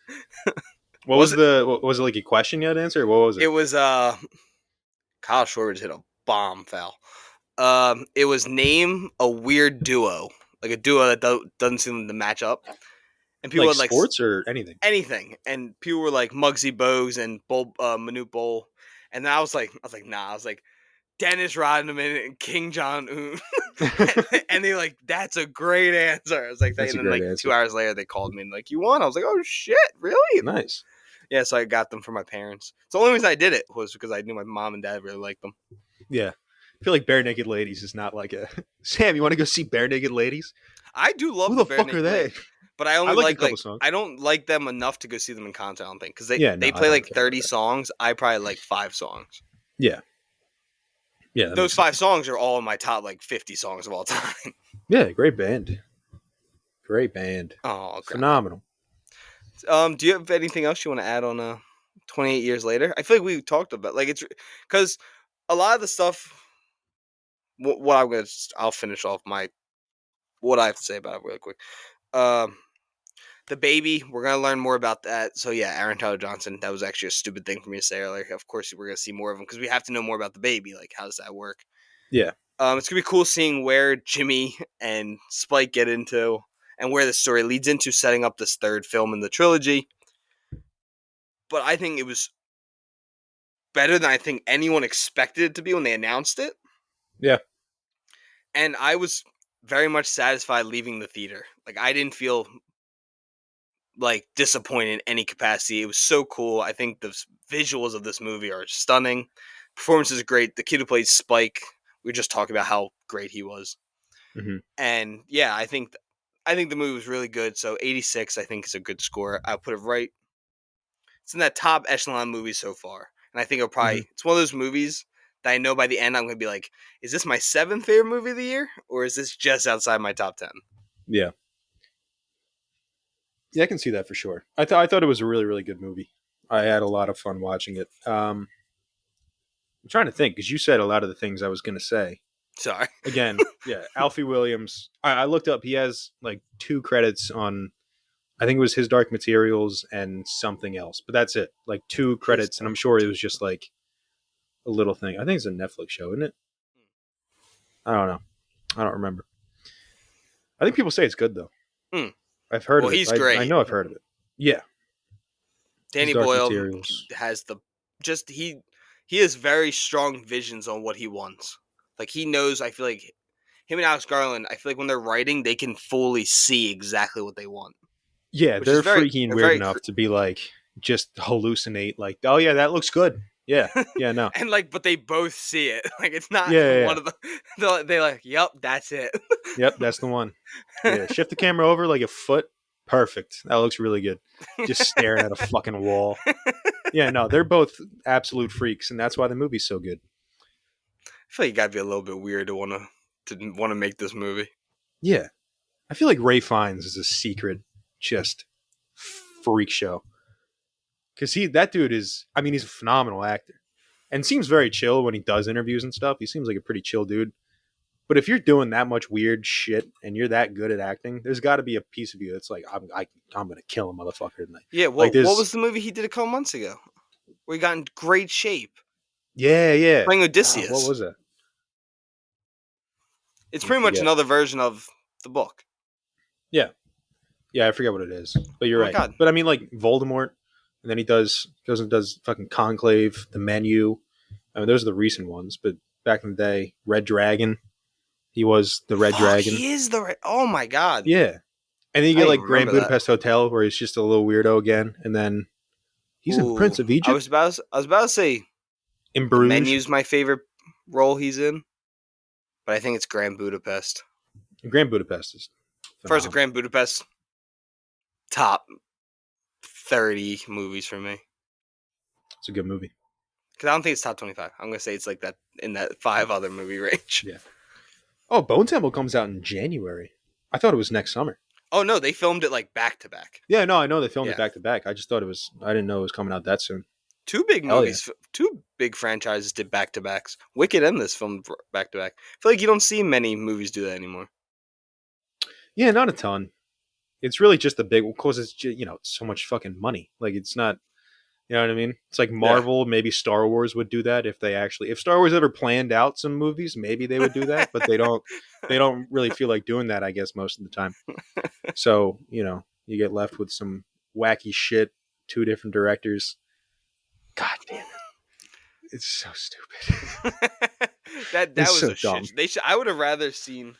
S2: What
S1: Was
S2: was
S1: it?
S2: was it like a question you had to answer? What was
S1: It
S2: it?
S1: was Kyle Schwarber hit a bomb foul. It was name a weird duo, like a duo that doesn't seem to match up, and people
S2: Like
S1: had like
S2: sports or anything?
S1: anything, and people were like Muggsy Bogues and Manute Bol, and then I was like, nah, I was like Dennis Rodman and King Jong Un, and they like that's a great answer. I was like,
S2: That's
S1: and
S2: a
S1: then
S2: great
S1: like
S2: answer.
S1: 2 hours later they called me and like you won. I was like, oh shit, really?
S2: Nice.
S1: Yeah, so I got them for my parents. So the only reason I did it was because I knew my mom and dad really liked them.
S2: Yeah. I feel like Bare Naked Ladies is not like a Sam, you want to go see Bare Naked Ladies?
S1: I do love
S2: Who
S1: the
S2: the
S1: Bare
S2: fuck are
S1: Naked
S2: they?
S1: Ladies, but I
S2: I
S1: only
S2: like a
S1: like
S2: couple songs.
S1: I don't like them enough to go see them in concert. I don't think because
S2: Yeah, no,
S1: they
S2: I
S1: play
S2: don't
S1: like
S2: care
S1: 30
S2: about it.
S1: songs. I probably like 5 songs.
S2: Yeah. Yeah, that
S1: Those
S2: makes
S1: 5
S2: sense.
S1: songs are all in my top like 50 songs of all time.
S2: Yeah, great band. Great band.
S1: Oh, grandpa.
S2: Phenomenal.
S1: Do you have anything else you want to add on 28 years later? I feel like we talked about like it's because a lot of the stuff. What I'll finish off what I have to say about it really quick. Um, the baby, we're gonna learn more about that. So yeah, Aaron Tyler Johnson. That was actually a stupid thing for me to say earlier. Of course, we're gonna see more of him because we have to know more about the baby. Like, how does that work?
S2: Yeah.
S1: It's gonna be cool seeing where Jimmy and Spike get into and where the story leads into, setting up this 3rd film in the trilogy. But I think it was better than I think anyone expected it to be when they announced it.
S2: Yeah.
S1: And I was very much satisfied leaving the theater. Like, I didn't feel like disappointed in any capacity. It was so cool. I think the visuals of this movie are stunning. Performance is great. The kid who plays Spike, we were just talking about how great he was.
S2: Mm-hmm.
S1: And yeah, I think the movie was really good. So 86, I think, is a good score. I'll put it right. It's in that top echelon movie so far. And I think it's one of those movies that I know by the end I'm going to be like, is this my 7th favorite movie of the year? Or is this just outside my top 10?
S2: Yeah. Yeah, I can see that for sure. I thought it was a really, really good movie. I had a lot of fun watching it. I'm trying to think because you said a lot of the things I was going to say.
S1: Sorry.
S2: Again, yeah, Alfie Williams. I looked up. He has like 2 credits on. I think it was His Dark Materials and something else, but that's it. Like 2 credits, and I'm sure it was just like a little thing. I think it's a Netflix show, isn't it? I don't know. I don't remember. I think people say it's good though.
S1: Hmm.
S2: I've heard
S1: Well,
S2: of it.
S1: he's
S2: I
S1: great.
S2: know I've heard of it. Yeah, his
S1: Danny
S2: Dark
S1: Boyle
S2: Materials.
S1: has the just he has very strong visions on what he wants. Like he knows. I feel like him and Alex Garland. I feel like when they're writing, they can fully see exactly what they want,
S2: Yeah,
S1: which is
S2: they're
S1: very
S2: freaky and weird
S1: very.
S2: enough to be like just hallucinate. Like, oh yeah, that looks good. Yeah, yeah, no,
S1: And like, but they both see it. Like it's not
S2: yeah, yeah, yeah.
S1: one of the. They're like, "Yep, that's it."
S2: Yep, that's the one. Yeah, shift the camera over like a foot. Perfect. That looks really good. Just staring at a fucking wall. Yeah, no, they're both absolute freaks, and that's why the movie's so good.
S1: I feel like you gotta be a little bit weird to want to make this movie.
S2: Yeah, I feel like Ray Fiennes is a secret, just freak show. Because that dude is, I mean, he's a phenomenal actor, and seems very chill when he does interviews and stuff. He seems like a pretty chill dude. But if you're doing that much weird shit and you're that good at acting, there's got to be a piece of you that's like, I'm gonna kill a motherfucker tonight.
S1: Yeah.
S2: Like
S1: What
S2: there's,
S1: was the movie he did a couple months ago where he got in great shape
S2: yeah.
S1: playing
S2: What
S1: Odysseus?
S2: was that?
S1: It's
S2: I
S1: pretty much
S2: forget.
S1: another version of the book.
S2: Yeah, yeah, I forget what it is. But you're
S1: Oh my
S2: right.
S1: god.
S2: But I mean, like Voldemort, and then he goes and does fucking Conclave, The Menu. I mean, those are the recent ones. But back in the day, Red Dragon, he was the Red
S1: Fuck,
S2: Dragon.
S1: he is oh my god.
S2: Yeah, and then you
S1: I
S2: get
S1: didn't
S2: like
S1: even
S2: Grand
S1: remember that.
S2: Budapest Hotel, where he's just a little weirdo again, and then he's in
S1: Ooh,
S2: Prince of Egypt,
S1: I was about to say
S2: in
S1: the
S2: Bruges.
S1: Menu's my favorite role he's in, but I think it's Grand Budapest.
S2: Grand Budapest is
S1: First,
S2: phenomenal.
S1: Grand Budapest, top 30 movies for me.
S2: It's a good movie.
S1: Because I don't think it's top 25. I'm gonna say it's like that in that 5 other movie range.
S2: Yeah. Oh, Bone Temple comes out in January. I thought it was next summer.
S1: Oh no, they filmed it like back to back.
S2: Yeah, no, I know they filmed
S1: Yeah.
S2: it back to back. I just thought it was. I didn't know it was coming out that soon.
S1: Two big
S2: Hell
S1: movies, two big franchises did back to backs. Wicked and this filmed back to back. I feel like you don't see many movies do that anymore.
S2: Yeah, not a ton. It's really just the big, because it's just, it's so much fucking money. Like it's not, you know what I mean? It's like Marvel, maybe Star Wars would do that if Star Wars ever planned out some movies, maybe they would do that, but they don't. They don't really feel like doing that, I guess, most of the time. So you get left with some wacky shit. 2 different directors. God damn it! It's so stupid.
S1: that
S2: It's
S1: was
S2: so
S1: a
S2: dumb.
S1: shit. I would have rather seen.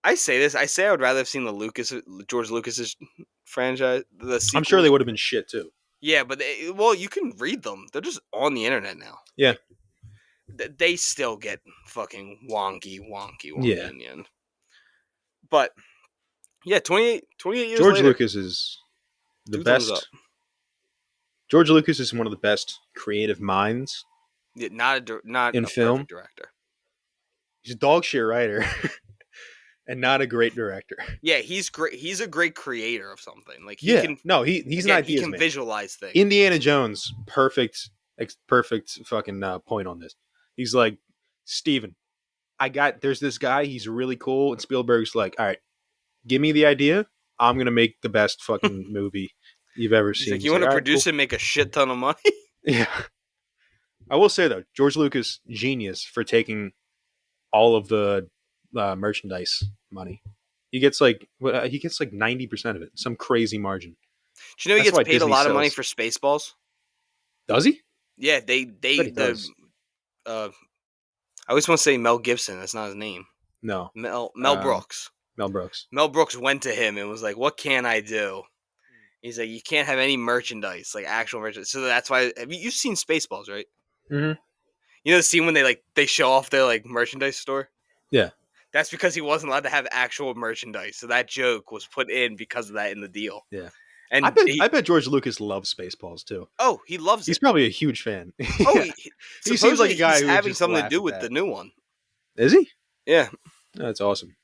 S1: I say this. I say I would rather have seen the George Lucas's franchise, the sequels.
S2: I'm sure they would have been shit too.
S1: Yeah, but you can read them. They're just on the internet now.
S2: Yeah.
S1: They still get fucking wonky
S2: Yeah.
S1: in the end. But yeah, 28 years
S2: George
S1: later.
S2: Lucas is the
S1: 2 thumbs up.
S2: best. George Lucas is one of the best creative minds
S1: Yeah, not
S2: in
S1: a
S2: film.
S1: perfect director.
S2: He's a dog shit writer and not a great director.
S1: Yeah, he's great. He's a great creator of something. Like
S2: He's
S1: an
S2: ideas
S1: he can
S2: man.
S1: visualize things.
S2: Indiana Jones, perfect fucking point on this. He's like, Steven, there's this guy, he's really cool, and Spielberg's like, all right, give me the idea, I'm gonna make the best fucking movie you've ever
S1: He's
S2: seen.
S1: like, you want to produce it and make a shit ton of money?
S2: Yeah. I will say though, George Lucas, genius for taking all of the merchandise money. He gets like 90% of it, some crazy margin.
S1: Do you know he
S2: That's why
S1: gets paid
S2: Disney
S1: a lot of money
S2: sells.
S1: for Spaceballs?
S2: Does he?
S1: Yeah, they
S2: Bet he does.
S1: I always want to say Mel Gibson. That's not his name.
S2: No.
S1: Mel Brooks.
S2: Mel Brooks.
S1: Mel Brooks went to him and was like, "What can I do?" He's like, "You can't have any merchandise, like actual merchandise." So that's why you've seen Spaceballs, right?
S2: Mm-hmm.
S1: You know the scene when they show off their like merchandise store?
S2: Yeah.
S1: That's because he wasn't allowed to have actual merchandise. So that joke was put in because of that in the deal.
S2: Yeah.
S1: And
S2: I bet George Lucas loves Spaceballs too.
S1: Oh, he loves
S2: He's
S1: it.
S2: probably a huge fan.
S1: Oh,
S2: Yeah. He seems like a guy who would
S1: having
S2: just
S1: something to
S2: laugh
S1: do
S2: at
S1: with
S2: that.
S1: the new one.
S2: Is he?
S1: Yeah.
S2: Oh, that's awesome.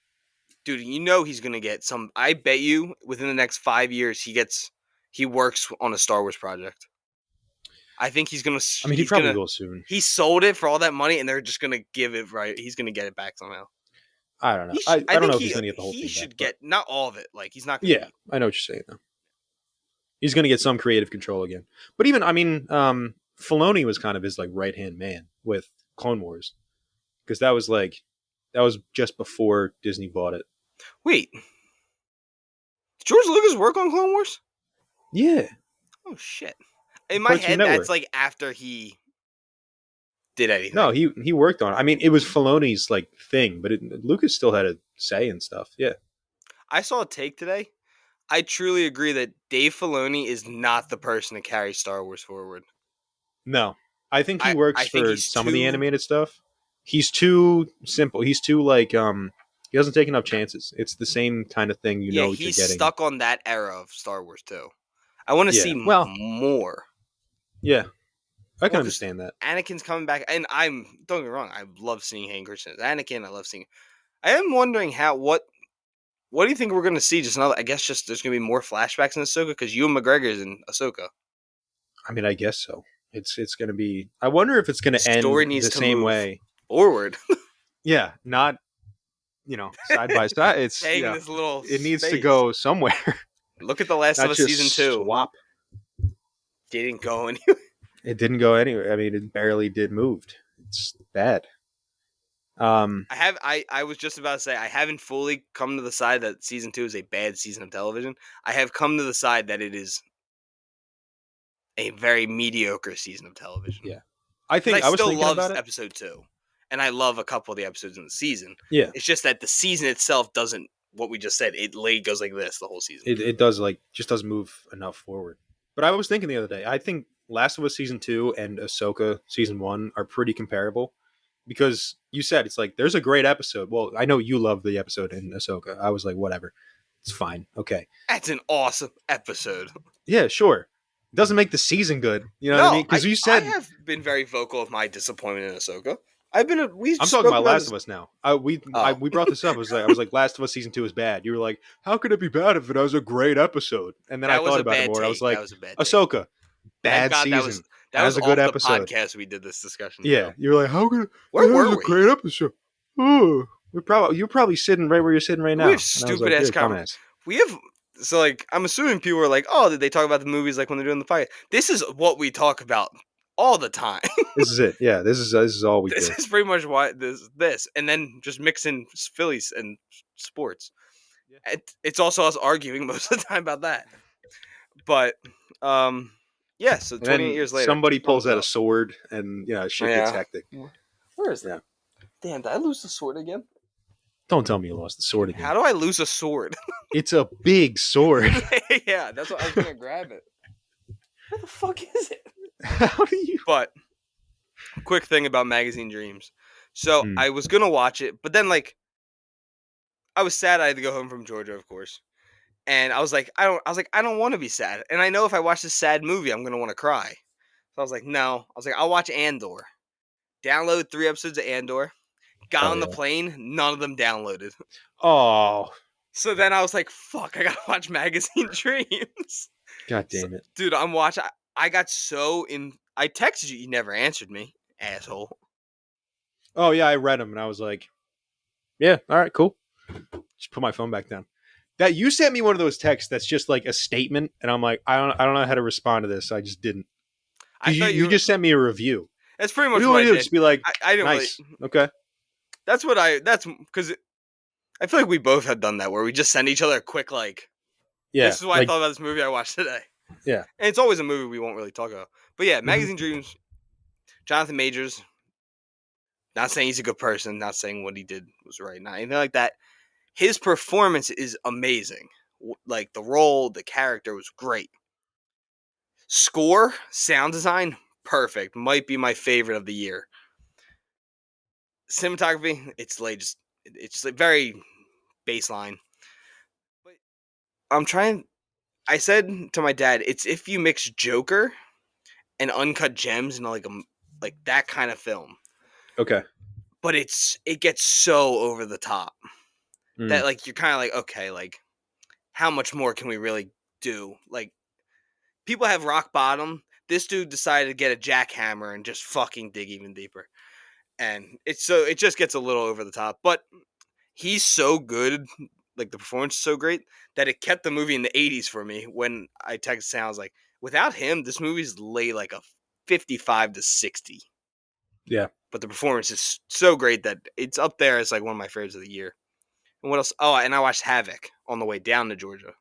S1: Dude, you know he's gonna get some. I bet you within the next 5 years he works on a Star Wars project. I think he's gonna.
S2: I mean, he probably will soon.
S1: He sold it for all that money, and they're just gonna give it right. He's gonna get it back somehow.
S2: I don't know. I don't know if he's gonna get the whole thing.
S1: He should
S2: back,
S1: get not all of it. Like he's not. Gonna
S2: yeah, I know what you're saying though. He's gonna get some creative control again. But even Filoni was kind of his like right hand man with Clone Wars, because that was just before Disney bought it.
S1: Wait, did George Lucas work on Clone Wars?
S2: Yeah,
S1: Oh shit! In my
S2: Cartoon
S1: head, that's
S2: Network.
S1: like after he did
S2: No,
S1: anything.
S2: he worked on it. I mean, it was Filoni's like thing, but Lucas still had a say and stuff. Yeah.
S1: I saw a take today. I truly agree that Dave Filoni is not the person to carry Star Wars forward.
S2: No, I think he
S1: I
S2: works
S1: think
S2: for
S1: he's
S2: some of the
S1: too.
S2: animated stuff. He's too simple. He's too like he doesn't take enough chances. It's the same kind of thing you
S1: Yeah,
S2: know what you're
S1: he's
S2: getting.
S1: stuck on that era of Star Wars too. I want to see
S2: Yeah. Well,
S1: more.
S2: yeah, I can
S1: Well, because
S2: understand that.
S1: Anakin's coming back, and don't get me wrong, I love seeing Hayden Christensen as Anakin. I love seeing. I am wondering what do you think we're going to see? Just another, I guess, just there's going to be more flashbacks in Ahsoka because Ewan McGregor's in Ahsoka.
S2: I mean, I guess so. It's going to be. I wonder if it's going
S1: The
S2: to end
S1: story needs
S2: the
S1: to
S2: same
S1: move
S2: way.
S1: forward.
S2: Yeah, not side by side. It's
S1: Staying in this little
S2: it needs to
S1: space.
S2: go somewhere,
S1: Look at The Last of
S2: not
S1: Us season
S2: just
S1: 2.
S2: swap.
S1: Didn't go anywhere.
S2: It didn't go anywhere. I mean, it barely did moved. It's bad.
S1: I was just about to say I haven't fully come to the side that season 2 is a bad season of television. I have come to the side that it is a very mediocre season of television.
S2: Yeah, I
S1: Because I
S2: think I was
S1: still
S2: thinking
S1: love
S2: about it.
S1: episode 2. And I love a couple of the episodes in the season.
S2: Yeah,
S1: It's just that the season itself doesn't, what we just said, it goes like this the whole season.
S2: it does like just doesn't move enough forward. But I was thinking the other day, I think Last of Us season 2 and Ahsoka season 1 are pretty comparable, because you said it's like there's a great episode. Well, I know you love the episode in Ahsoka. I was like, whatever, it's fine, okay,
S1: That's an awesome episode.
S2: yeah, sure. It doesn't make the season good, you know what I
S1: No,
S2: mean? Because you
S1: I
S2: said
S1: have been very vocal of my disappointment in Ahsoka. We've
S2: I'm talking
S1: spoken
S2: about
S1: about
S2: Last
S1: this.
S2: of Us now. We
S1: Oh,
S2: we brought this up. I was like, Last of Us season 2 is bad. You were like, how could it be bad if it was a great episode? And then I
S1: that was
S2: thought
S1: a
S2: about it
S1: bad
S2: more. I was
S1: take. That
S2: like,
S1: was a bad take.
S2: Ahsoka,
S1: Thank
S2: bad
S1: God
S2: season,
S1: that was
S2: has a good
S1: off the
S2: episode.
S1: podcast we did this discussion
S2: Yeah,
S1: too.
S2: you were like, how could it
S1: Where
S2: was
S1: were
S2: a
S1: we?
S2: great episode? Oh, you're probably sitting right where you're sitting right
S1: We have
S2: now. And I was
S1: stupid
S2: like,
S1: ass
S2: you're a dumbass.
S1: We have so like I'm assuming people are like, oh, did they talk about the movies like when they're doing the fight? This is what we talk about all the time.
S2: This is it. Yeah, this is all we
S1: This
S2: do.
S1: is pretty much why this, and then just mix in Phillies and sports.
S2: Yeah.
S1: It's also us arguing most of the time about that. But yeah. So
S2: And
S1: 28
S2: then
S1: years later,
S2: somebody pulls
S1: thumbs
S2: out a
S1: up.
S2: sword, and shit gets
S1: Yeah.
S2: hectic.
S1: Where is
S2: Yeah.
S1: that? Damn, did I lose the sword again?
S2: Don't tell me you lost the sword again.
S1: How do I lose a sword?
S2: It's a big sword.
S1: Yeah, that's what I was gonna grab it. Where the fuck is it?
S2: How do you?
S1: But quick thing about Magazine Dreams. So
S2: Hmm.
S1: I was gonna watch it, but then like I was sad I had to go home from Georgia, of course. And I was like, I don't want to be sad. And I know if I watch this sad movie, I'm gonna want to cry. So I was like, no. I was like, I'll watch Andor. Download 3 episodes of Andor. Got
S2: Oh
S1: on the
S2: yeah.
S1: plane, none of them downloaded.
S2: Oh,
S1: So then I was like, fuck, I gotta watch Magazine Dreams.
S2: god
S1: So,
S2: damn it.
S1: dude, I'm watching. I got so in. I texted you, you never answered me, asshole.
S2: Oh yeah, I read them and I was like, yeah, all right, cool. Just put my phone back down. That you sent me one of those texts that's just like a statement, and I'm like, I don't know how to respond to this. So I just didn't.
S1: I
S2: You
S1: thought
S2: you just sent me a review.
S1: That's pretty
S2: What
S1: much
S2: do you
S1: what
S2: want
S1: I
S2: to do?
S1: did.
S2: Just be like,
S1: I didn't
S2: nice,
S1: really.
S2: okay.
S1: That's because I feel like we both had done that where we just send each other a quick like.
S2: Yeah,
S1: This is what I
S2: like
S1: thought about this movie I watched today.
S2: yeah.
S1: And it's always a movie we won't really talk about. But yeah,
S2: Mhm.
S1: Magazine Dreams. Jonathan Majors. Not saying he's a good person. Not saying what he did was right. Not anything like that. His performance is amazing. Like the role, the character was great. Score, sound design, perfect. Might be my favorite of the year. Cinematography, it's like very baseline. But I'm trying. I said to my dad, it's if you mix Joker and Uncut Gems into like that kind of film.
S2: Okay.
S1: But it gets so over the top
S2: Mm.
S1: that like you're kind of like, okay, like how much more can we really do? Like people have rock bottom. This dude decided to get a jackhammer and just fucking dig even deeper. And it just gets a little over the top. But he's so good, like the performance is so great that it kept the movie in the 80s for me. When I texted Sam, I was like, without him, this movie's lay like a 55-60.
S2: Yeah.
S1: But the performance is so great that it's up there as like one of my favorites of the year. And what else? Oh, and I watched Havoc on the way down to Georgia.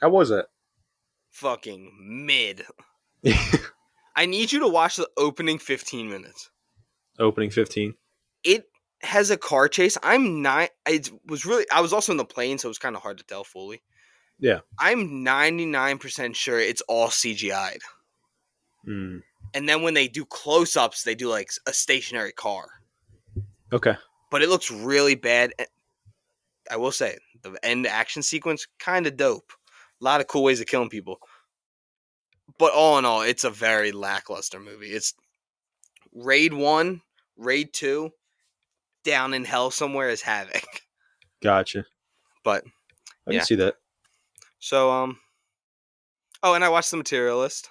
S2: How was that?
S1: Fucking mid. I need you to watch the opening 15 minutes.
S2: Opening 15.
S1: It has a car chase. I'm not. It was really. I was also in the plane, so it was kind of hard to tell fully.
S2: Yeah.
S1: I'm 99% sure it's all CGI'd.
S2: Mm.
S1: And then when they do close-ups, they do like a stationary car.
S2: Okay.
S1: But it looks really bad. I will say, the end action sequence, kind of dope. A lot of cool ways of killing people. But all in all, it's a very lackluster movie. It's Raid 1, Raid 2, down in hell somewhere is Havoc.
S2: Gotcha.
S1: But,
S2: I
S1: yeah.
S2: can see that.
S1: So, oh, and I watched The Materialist.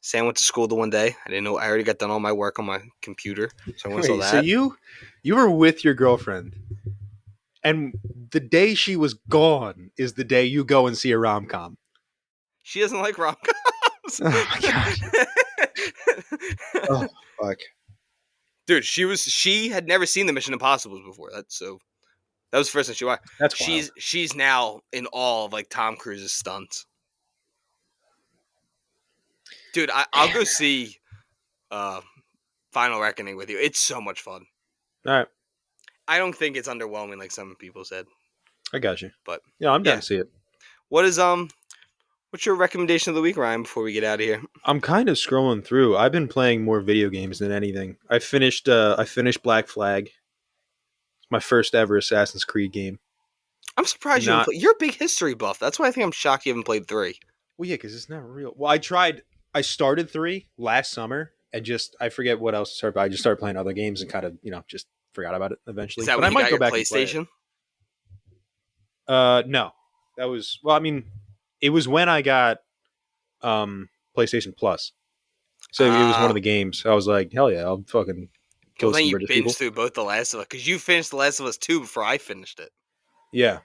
S1: Sam went to school the one day. I didn't know. I already got done all my work on my computer. So I went and saw
S2: So
S1: that.
S2: you were with your girlfriend, and the day she was gone is the day you go and see a rom-com.
S1: She doesn't like rom-coms.
S2: Oh, my God. Oh, fuck.
S1: Dude, she had never seen the Mission Impossibles before. That was the first time she watched.
S2: That's wild.
S1: She's now in awe of like Tom Cruise's stunts. Dude, I'll go see Final Reckoning with you. It's so much fun.
S2: All right.
S1: I don't think it's underwhelming like some people said.
S2: I got you.
S1: But
S2: yeah, I'm down to see it.
S1: What's your recommendation of the week, Ryan, before we get out of here?
S2: I'm kind of scrolling through. I've been playing more video games than anything. I finished Black Flag. It's my first ever Assassin's Creed game.
S1: I'm surprised you haven't played. You're a big history buff. That's why I think I'm shocked you haven't played 3.
S2: Well, yeah, because it's not real. Well, I started 3 last summer and I forget what else to start, but I just started playing other games and kind of, just forgot about it eventually.
S1: Is that
S2: but
S1: when
S2: I
S1: you
S2: might
S1: got
S2: go
S1: your
S2: back
S1: PlayStation?
S2: And play it. No. That was, well, I mean, it was when I got PlayStation Plus. So it was one of the games. I was like, hell yeah, I'll fucking kill some British people.
S1: You binged through both The Last of Us, because you finished The Last of Us 2 before I finished it.
S2: Yeah.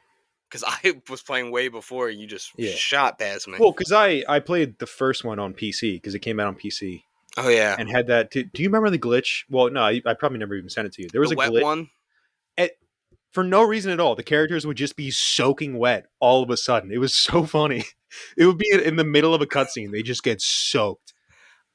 S1: Because I was playing way before you just shot past me.
S2: Well, because I played the first one on PC, because it came out on PC.
S1: Oh, yeah.
S2: And had that. Do you remember the glitch? Well, no, I probably never even sent it to you. There was a
S1: wet
S2: glitch.
S1: One?
S2: For no reason at all. The characters would just be soaking wet all of a sudden. It was so funny. It would be in the middle of a cutscene. They just get soaked.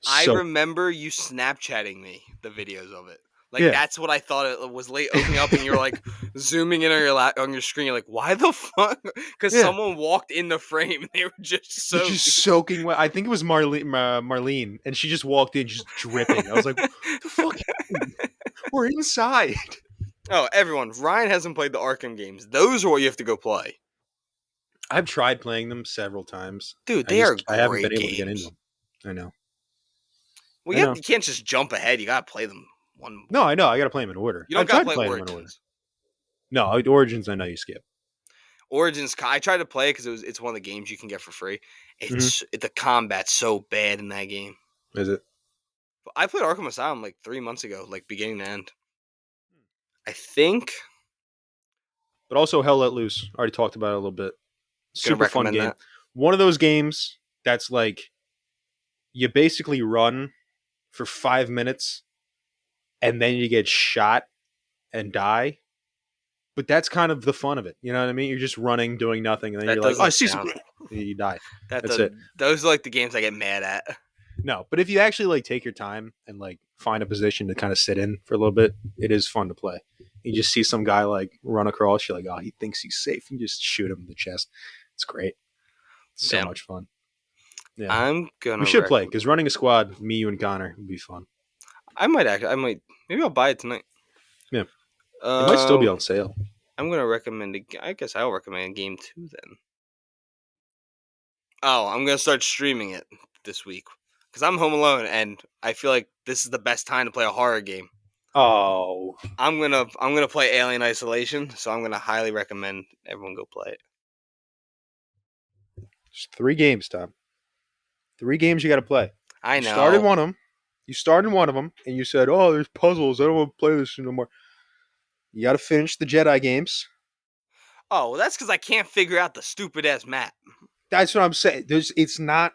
S1: I remember you Snapchatting me the videos of it. Like, that's what I thought it was late opening up, and you're like zooming in on your screen. You're like, why the fuck? Because someone walked in the frame and they were just
S2: soaking wet. I think it was Marlene, and she just walked in just dripping. I was like, what the fuck? We're inside.
S1: Oh, everyone. Ryan hasn't played the Arkham games. Those are what you have to go play.
S2: I've tried playing them several times.
S1: Dude, they are great
S2: I haven't been able to get into them. I know.
S1: Well, you can't just jump ahead. You got to play them one.
S2: No, I know. I got to play them in order.
S1: You don't got to play Origins.
S2: No, Origins I know you skip.
S1: Origins, I tried to play it because it's one of the games you can get for free. The combat's so bad in that game.
S2: Is it?
S1: I played Arkham Asylum like 3 months ago, like beginning to end. I think.
S2: But also Hell Let Loose. Already talked about it a little bit. Super fun game.
S1: That.
S2: One of those games that's like you basically run for 5 minutes and then you get shot and die. But that's kind of the fun of it. You know what I mean? You're just running, doing nothing, and then you're like, oh, I see something. You die. That's it.
S1: Those are like the games I get mad at.
S2: No, but if you actually like take your time and like find a position to kind of sit in for a little bit, it is fun to play. You just see some guy like run across, you're like, oh, he thinks he's safe, and you just shoot him in the chest. It's great. It's so much fun. Yeah, we should play because running a squad, me, you, and Connor would be fun.
S1: I might maybe I'll buy it tonight.
S2: Yeah, it might still be on sale.
S1: I'm gonna recommend. I guess I'll recommend game 2 then. Oh, I'm gonna start streaming it this week because I'm home alone and I feel like this is the best time to play a horror game.
S2: Oh,
S1: I'm gonna play Alien Isolation, so I'm gonna highly recommend everyone go play it.
S2: There's 3 games, Tom. 3 games you got to play.
S1: I know.
S2: You started one of them, and you said, "Oh, there's puzzles. I don't want to play this no more." You got to finish the Jedi games.
S1: Oh, well, that's because I can't figure out the stupid ass map.
S2: That's what I'm saying. It's not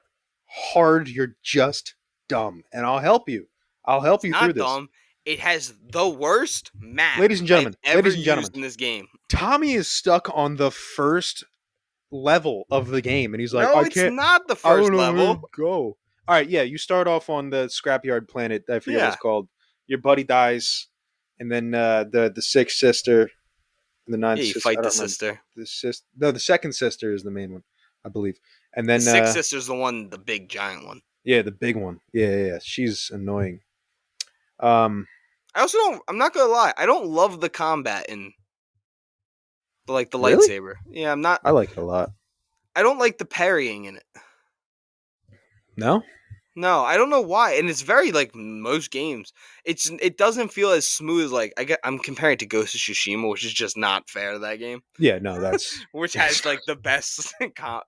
S2: hard. You're just dumb, and I'll help you. I'll help
S1: It's
S2: you through
S1: not
S2: this.
S1: dumb. It has the worst map
S2: Ladies and
S1: I've
S2: gentlemen,
S1: ever
S2: ladies and gentlemen,
S1: used in this game.
S2: Tommy is stuck on the first level of the game, and he's like,
S1: No,
S2: I
S1: it's
S2: can't.
S1: not the
S2: I don't
S1: first
S2: know where to
S1: level.
S2: go. All right, yeah, you start off on the scrapyard planet. I forget what it's
S1: Yeah.
S2: called. Your buddy dies, and then the sixth sister, and the ninth
S1: Yeah, you
S2: sister. I
S1: fight the
S2: don't remember.
S1: sister.
S2: No, the second sister is the main one, I believe. And
S1: The
S2: then
S1: sixth sister's the one, the big giant one.
S2: yeah, the big one. Yeah. She's annoying. Um,
S1: I also don't. I'm not gonna lie. I don't love the combat in like the
S2: really,
S1: lightsaber. Yeah, I'm not.
S2: I like it a lot.
S1: I don't like the parrying in it.
S2: No,
S1: No, I don't know why, and it's very like most games. It doesn't feel as smooth. Like I'm comparing it to Ghost of Tsushima, which is just not fair to that game,
S2: yeah, no, that's
S1: which has like the best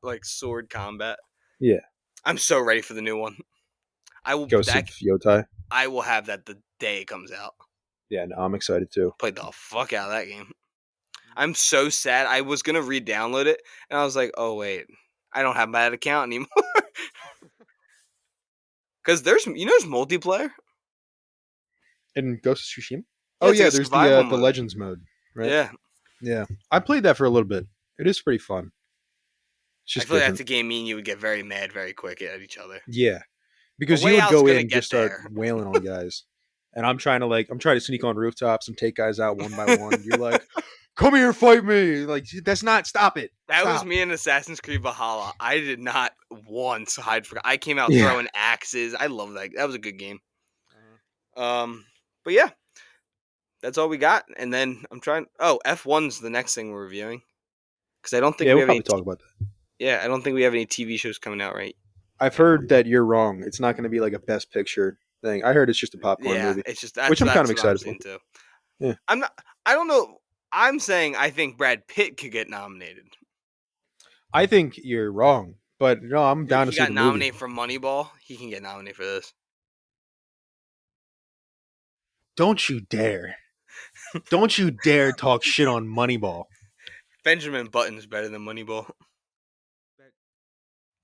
S1: like sword combat.
S2: yeah.
S1: I'm so ready for the new one. I will
S2: Ghost of
S1: that
S2: Yotai.
S1: I will have that the day it comes out.
S2: Yeah, no, I'm excited too.
S1: Played the fuck out of that game. I'm so sad. I was gonna re-download it, and I was like, oh wait, I don't have my account anymore. Because there's multiplayer.
S2: In Ghost of Tsushima.
S1: Yeah,
S2: Oh
S1: it's like
S2: yeah,
S1: a
S2: there's
S1: survival
S2: the
S1: mode.
S2: Legends mode, right?
S1: Yeah,
S2: Yeah, I played that for a little bit. It is pretty fun. It's
S1: I
S2: just
S1: feel like that's
S2: different.
S1: a game me and you would get very mad very quick at each other.
S2: Yeah,
S1: A
S2: because you
S1: way
S2: would
S1: out's
S2: go in
S1: gonna
S2: and just
S1: get
S2: start
S1: there.
S2: wailing on guys, and I'm trying to sneak on rooftops and take guys out one by one. You're like, come here, fight me! Like that's not. Stop it.
S1: That was
S2: Stop.
S1: me in Assassin's Creed Valhalla. I did not once hide for. I came out
S2: Yeah.
S1: throwing axes. I love that. That was a good game. But yeah, that's all we got. And then I'm trying. Oh, F1's the next thing we're reviewing because I don't think
S2: Yeah,
S1: we
S2: we'll
S1: have any.
S2: probably talk about that.
S1: Yeah, I don't think we have any TV shows coming out right.
S2: I've heard that you're wrong. It's not going to be like a Best Picture thing. I heard it's just a popcorn
S1: Yeah,
S2: movie,
S1: it's just
S2: which I'm kind of
S1: that's what I'm
S2: excited for.
S1: seeing too.
S2: Yeah.
S1: I'm not. I don't know. I'm saying I think Brad Pitt could get nominated.
S2: I think you're wrong, but no, I'm
S1: Dude,
S2: down to
S1: he
S2: see
S1: got
S2: the movie.
S1: nominated for Moneyball. He can get nominated for this.
S2: Don't you dare. Don't you dare talk shit on Moneyball.
S1: Benjamin Button's better than Moneyball.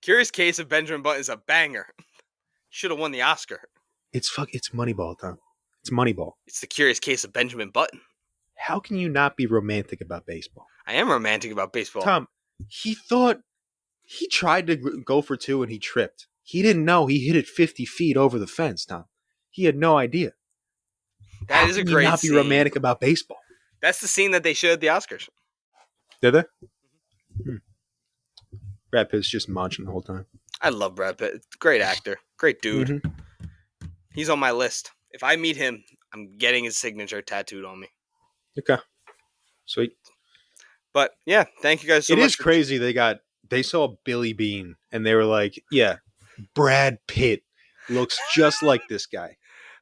S1: Curious Case of Benjamin Button is a banger. Should have won the Oscar.
S2: It's Moneyball, Tom. It's Moneyball.
S1: It's the Curious Case of Benjamin Button.
S2: How can you not be romantic about baseball?
S1: I am romantic about baseball.
S2: Tom, he tried to go for two and he tripped. He didn't know he hit it 50 feet over the fence, Tom. He had no idea.
S1: That
S2: How
S1: is a
S2: can you
S1: great
S2: not be
S1: scene.
S2: romantic about baseball?
S1: That's the scene that they showed at the Oscars.
S2: Did they? Brad Pitt's just munching the whole time.
S1: I love Brad Pitt. Great actor. Great dude.
S2: Mm-hmm.
S1: He's on my list. If I meet him, I'm getting his signature tattooed on me.
S2: Okay. Sweet.
S1: But yeah, thank you guys so much.
S2: It is crazy. They saw Billy Bean and they were like, yeah, Brad Pitt looks just like this guy.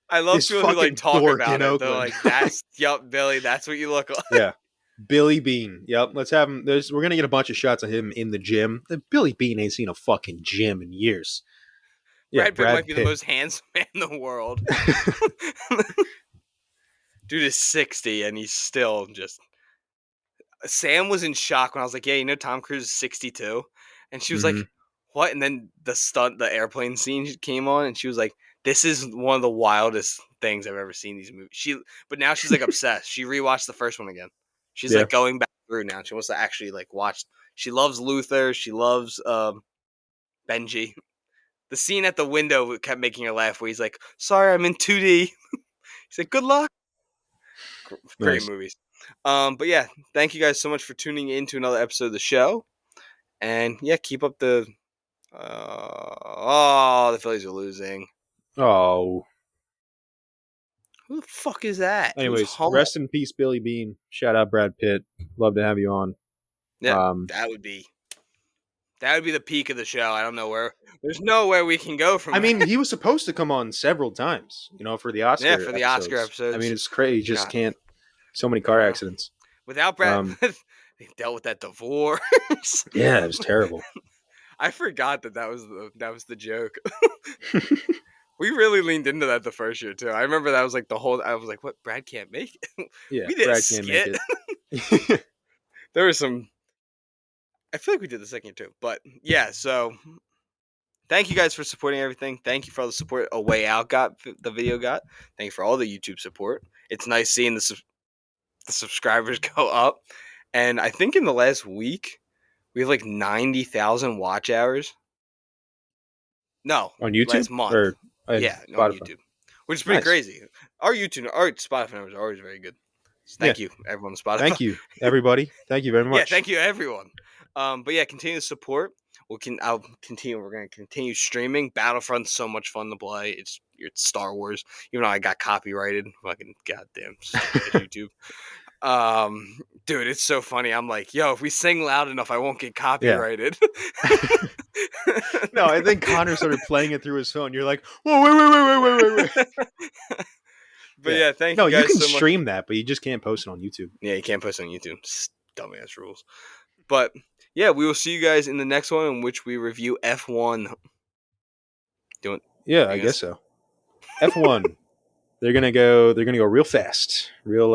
S1: I love
S2: This
S1: people who like
S2: fucking
S1: talk
S2: dork
S1: about
S2: in
S1: it. They're
S2: Oakland.
S1: like, that's yup, Billy, that's what you look like.
S2: Yeah. Billy Bean. Yep. Let's have him. We're going to get a bunch of shots of him in the gym. Billy Bean ain't seen a fucking gym in years. Yeah,
S1: Brad Pitt might be the most handsome man in the world. Dude is 60 and he's still just. Sam was in shock when I was like, yeah, Tom Cruise is 62. And she was like, what? And then the airplane scene came on and she was like, this is one of the wildest things I've ever seen in these movies. But now she's like obsessed. She rewatched the first one again. She's like going back through now. She wants to actually like watch. She loves Luther. She loves Benji. The scene at the window kept making her laugh where he's like, sorry, I'm in 2D. He's like, good luck. Great movies. But yeah, thank you guys so much for tuning in to another episode of the show. And yeah, keep up the the Phillies are losing.
S2: Oh.
S1: Who the fuck is that?
S2: Anyways, rest in peace, Billy Bean. Shout out Brad Pitt. Love to have you on.
S1: Yeah, that would be the peak of the show. I don't know where. There's nowhere we can go from.
S2: I mean, he was supposed to come on several times, for the Oscar.
S1: Yeah, for the Oscar episodes.
S2: I mean, it's crazy. You just can't. So many car accidents.
S1: Without Brad, they dealt with that divorce.
S2: Yeah, it was terrible.
S1: I forgot that was the joke. We really leaned into that the first year too. I remember that was like the whole. I was like, "What? Brad can't make it."
S2: Yeah,
S1: we did
S2: Brad
S1: a skit.
S2: can't make it.
S1: There was some. I feel like we did the second year too, but yeah. So thank you guys for supporting everything. Thank you for all the support A Way Out the video got. Thank you for all the YouTube support. It's nice seeing the subscribers go up. And I think in the last week, we have like 90,000 watch hours. No,
S2: On YouTube
S1: last month.
S2: or on
S1: Yeah, on
S2: Spotify?
S1: YouTube, which is pretty
S2: Nice.
S1: crazy. Our Spotify numbers are always very good. So
S2: Yeah.
S1: thank you, everyone on Spotify.
S2: Thank you, everybody. Thank you very
S1: Yeah,
S2: much.
S1: thank you, everyone. But yeah, continue to support. I'll continue. We're gonna continue streaming. Battlefront's so much fun to play. It's Star Wars. Even though I got copyrighted, fucking goddamn stupid ass YouTube. Dude, it's so funny. I'm like, yo, if we sing loud enough, I won't get
S2: Yeah.
S1: copyrighted.
S2: No, I think Connor started playing it through his phone. You're like, whoa, wait.
S1: But
S2: Yeah.
S1: yeah, thank
S2: No,
S1: you
S2: you
S1: guys
S2: can
S1: so much.
S2: stream that, but you just can't post it on YouTube.
S1: Yeah, you can't post on YouTube. Dumbass rules. But yeah, we will see you guys in the next one in which we review F1.
S2: Yeah, I guess so. F1. They're gonna go real fast. Real